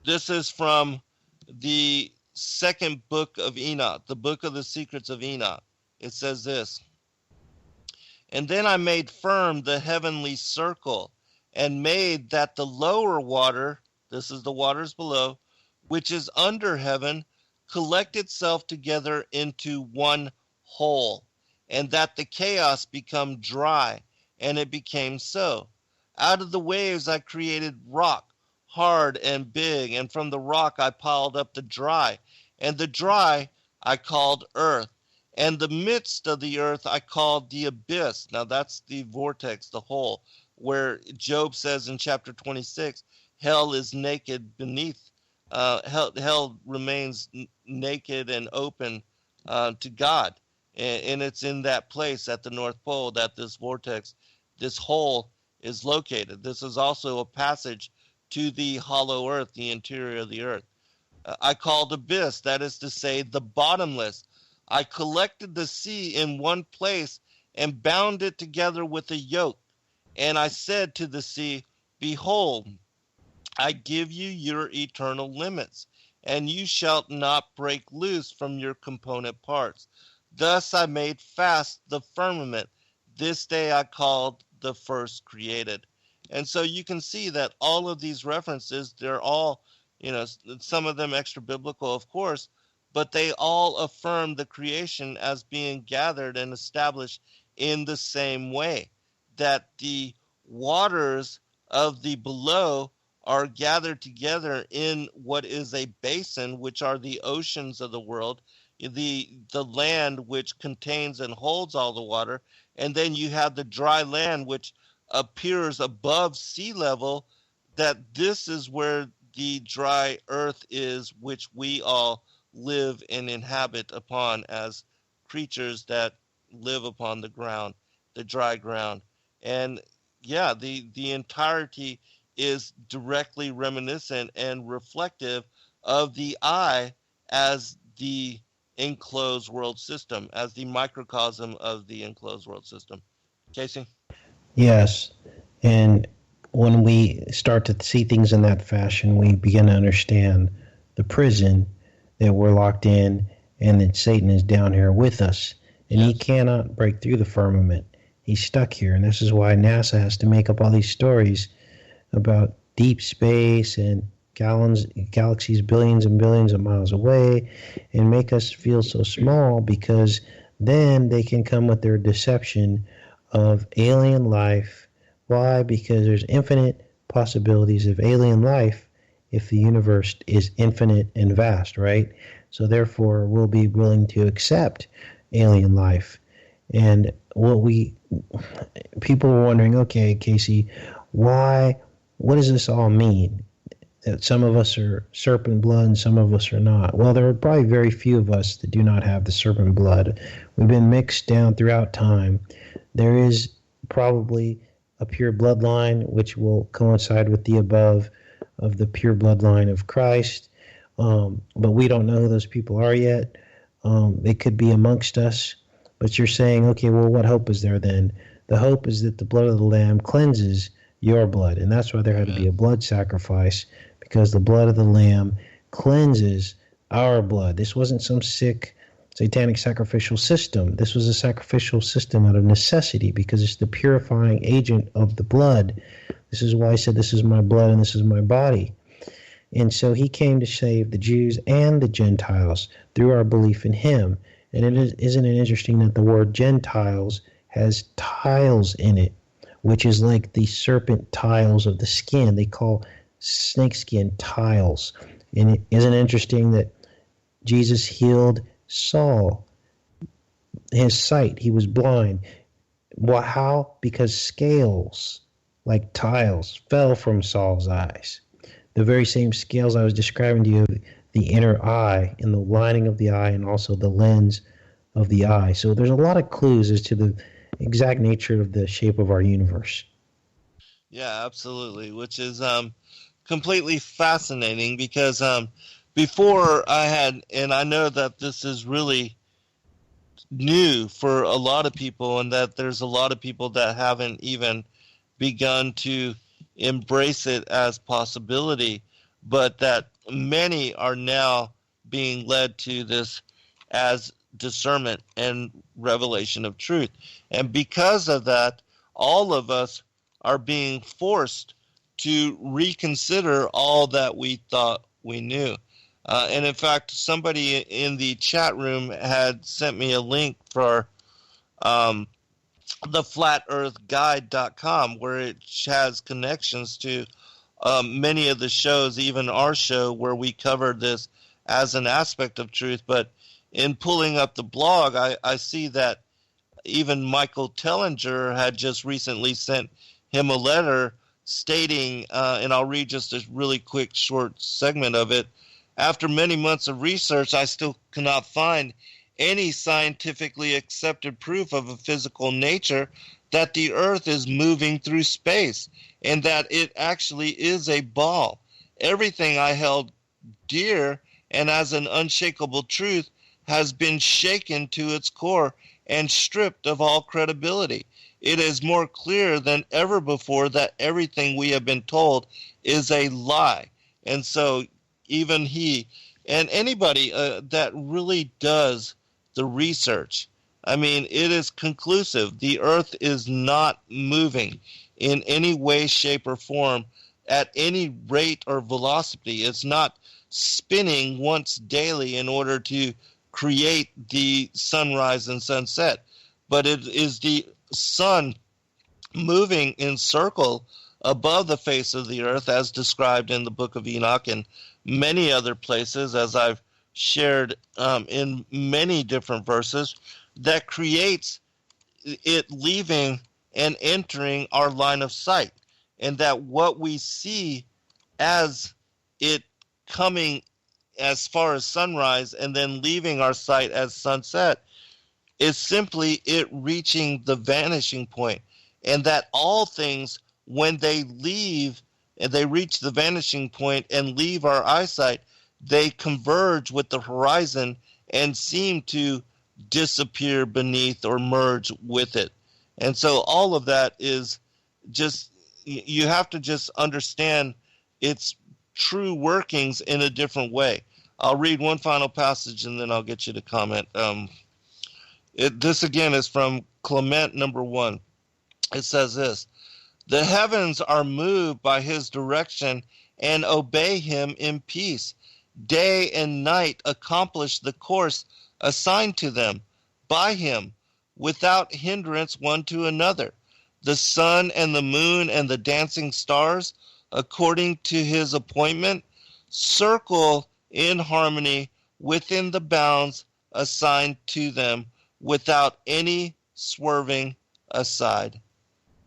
S3: This is from the second book of Enoch, the book of the secrets of Enoch. It says this: and then I made firm the heavenly circle, and made that the lower water, this is the waters below, which is under heaven, collect itself together into one whole, and that the chaos become dry, and it became so. Out of the waves I created rock, hard and big, and from the rock I piled up the dry, and the dry I called earth, and the midst of the earth I called the abyss. Now that's the vortex, the hole, where Job says in chapter 26, hell is naked beneath. Hell remains naked and open to God. And it's in that place at the North Pole that this vortex, this hole, is located. This is also a passage to the hollow earth, the interior of the earth. I called abyss, that is to say, the bottomless. I collected the sea in one place and bound it together with a yoke. And I said to the sea, behold, I give you your eternal limits, and you shalt not break loose from your component parts. Thus I made fast the firmament. This day I called the first created. And so you can see that all of these references, they're all, some of them extra biblical, of course, but they all affirm the creation as being gathered and established in the same way, that the waters of the below are gathered together in what is a basin, which are the oceans of the world, the land which contains and holds all the water, and then you have the dry land which appears above sea level, that this is where the dry earth is, which we all live and inhabit upon as creatures that live upon the ground, the dry ground. And yeah, the entirety is directly reminiscent and reflective of the I as the enclosed world system, as the microcosm of the enclosed world system. Casey?
S5: Yes. And when we start to see things in that fashion, we begin to understand the prison that we're locked in, and that Satan is down here with us. And he cannot break through the firmament. He's stuck here. And this is why NASA has to make up all these stories about deep space and galaxies billions and billions of miles away, and make us feel so small, because then they can come with their deception of alien life. Why? Because there's infinite possibilities of alien life if the universe is infinite and vast, right? So therefore, we'll be willing to accept alien life. And people are wondering, okay, Casey, what does this all mean? That some of us are serpent blood and some of us are not. Well, there are probably very few of us that do not have the serpent blood. We've been mixed down throughout time. There is probably a pure bloodline, which will coincide with the above of the pure bloodline of Christ. But we don't know who those people are yet. It could be amongst us, but you're saying, okay, well, what hope is there then? The hope is that the blood of the Lamb cleanses your blood, and that's why there had to be a blood sacrifice, because the blood of the Lamb cleanses our blood. This wasn't some sick satanic sacrificial system. This was a sacrificial system out of necessity, because it's the purifying agent of the blood. This is why I said, this is my blood and this is my body. And so he came to save the Jews and the Gentiles through our belief in him. And isn't it interesting that the word Gentiles has tiles in it, which is like the serpent tiles of the skin. They call snakeskin tiles. And isn't it interesting that Jesus healed Saul, his sight? He was blind. Well, how? Because scales, like tiles, fell from Saul's eyes. The very same scales I was describing to you, the inner eye and the lining of the eye and also the lens of the eye. So there's a lot of clues as to the exact nature of the shape of our universe.
S3: Yeah, absolutely, which is completely fascinating, because before I had, and I know that this is really new for a lot of people, and that there's a lot of people that haven't even begun to embrace it as possibility, but that many are now being led to this as discernment and revelation of truth. And because of that, all of us are being forced to reconsider all that we thought we knew. And in fact, somebody in the chat room had sent me a link for the flatearthguide.com, where it has connections to many of the shows, even our show, where we covered this as an aspect of truth. But in pulling up the blog, I see that even Michael Tellinger had just recently sent him a letter stating, and I'll read just a really quick short segment of it. After many months of research, I still cannot find any scientifically accepted proof of a physical nature that the Earth is moving through space and that it actually is a ball. Everything I held dear and as an unshakable truth has been shaken to its core and stripped of all credibility. It is more clear than ever before that everything we have been told is a lie. And so even he and anybody that really does the research, I mean, it is conclusive. The Earth is not moving in any way, shape, or form at any rate or velocity. It's not spinning once daily in order to create the sunrise and sunset, but it is the sun moving in circle above the face of the earth, as described in the book of Enoch and many other places, as I've shared in many different verses, that creates it leaving and entering our line of sight. And that what we see as it coming as far as sunrise and then leaving our sight as sunset is simply it reaching the vanishing point. And that all things, when they leave and they reach the vanishing point and leave our eyesight, they converge with the horizon and seem to disappear beneath or merge with it. And so all of that is just, you have to just understand its true workings in a different way. I'll read one final passage and then I'll get you to comment. This again is from Clement number 1. It says this: the heavens are moved by his direction and obey him in peace. Day and night accomplish the course assigned to them by him without hindrance one to another. The sun and the moon and the dancing stars, according to his appointment, circle in harmony within the bounds assigned to them without any swerving aside.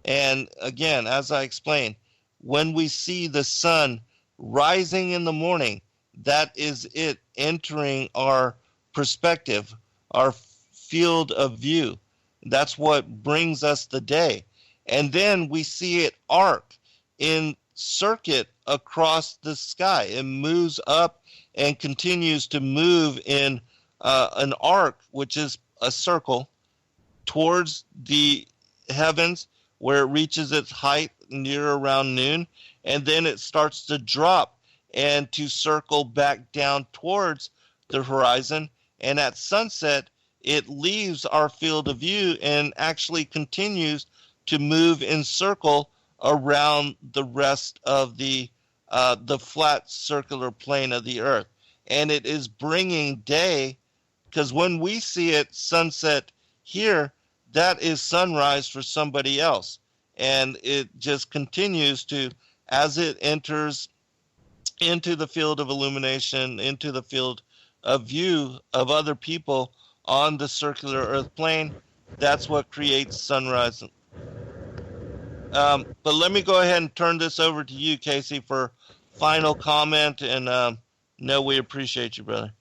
S3: And again, as I explained, when we see the sun rising in the morning, that is it entering our perspective, our field of view. That's what brings us the day. And then we see it arc in circuit across the sky. It moves up and continues to move in an arc, which is a circle, towards the heavens where it reaches its height near around noon, and then it starts to drop and to circle back down towards the horizon. And at sunset, it leaves our field of view and actually continues to move in circle around the rest of the flat circular plane of the earth. And it is bringing day, because when we see it sunset here, that is sunrise for somebody else. And it just continues to, as it enters into the field of illumination, into the field of view of other people on the circular earth plane, that's what creates sunrise. But let me go ahead and turn this over to you, Casey, for final comment. And no, we appreciate you, brother.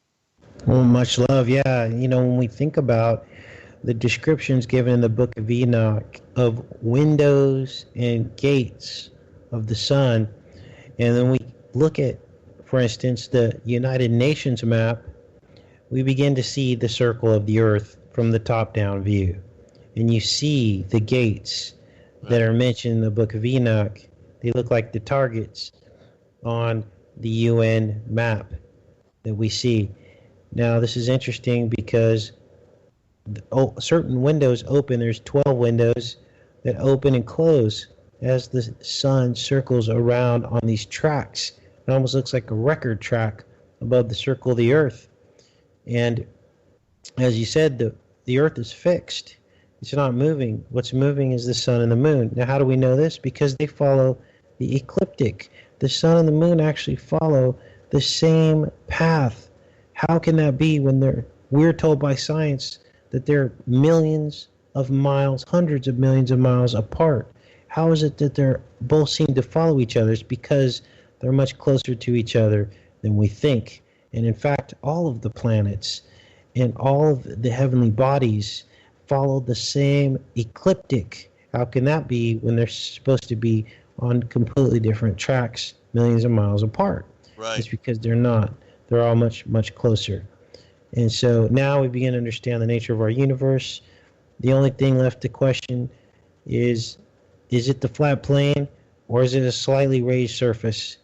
S5: Well, much love. Yeah, when we think about the descriptions given in the book of Enoch of windows and gates of the sun, and then we look at, for instance, the United Nations map, we begin to see the circle of the earth from the top-down view. And you see the gates that are mentioned in the book of Enoch. They look like the targets on the UN map that we see. Now, this is interesting because certain windows open. There's 12 windows that open and close as the sun circles around on these tracks. It almost looks like a record track above the circle of the earth. And as you said, the earth is fixed. It's not moving. What's moving is the sun and the moon. Now, how do we know this? Because they follow the ecliptic. The sun and the moon actually follow the same path. How can that be when we're told by science that they're millions of miles, hundreds of millions of miles apart? How is it that they're both seem to follow each other? It's because they're much closer to each other than we think. And in fact, all of the planets and all of the heavenly bodies follow the same ecliptic. How can that be when they're supposed to be on completely different tracks, millions of miles apart?
S3: Right.
S5: It's because they're not. They're all much, much closer. And so now we begin to understand the nature of our universe. The only thing left to question is it the flat plane or is it a slightly raised surface?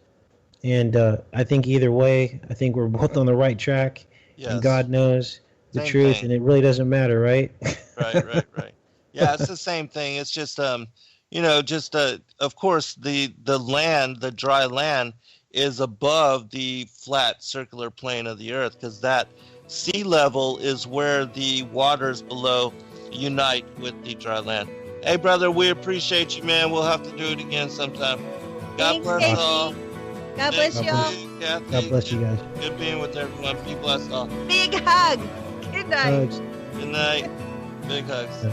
S5: And I think either way, I think we're both on the right track. Yes. And God knows the truth, and it really doesn't matter, right?
S3: Right. Yeah, it's the same thing. It's just, of course, the land, the dry land, is above the flat circular plane of the earth, because that sea level is where the waters below unite with the dry land. Hey, brother, we appreciate you, man. We'll have to do it again sometime. God bless all.
S4: God bless you all.
S3: Kathy,
S5: God bless you guys.
S3: Good being with everyone. Be blessed all.
S4: Big hug. Good night.
S5: Hugs.
S3: Good night. Big hugs.
S5: Yeah.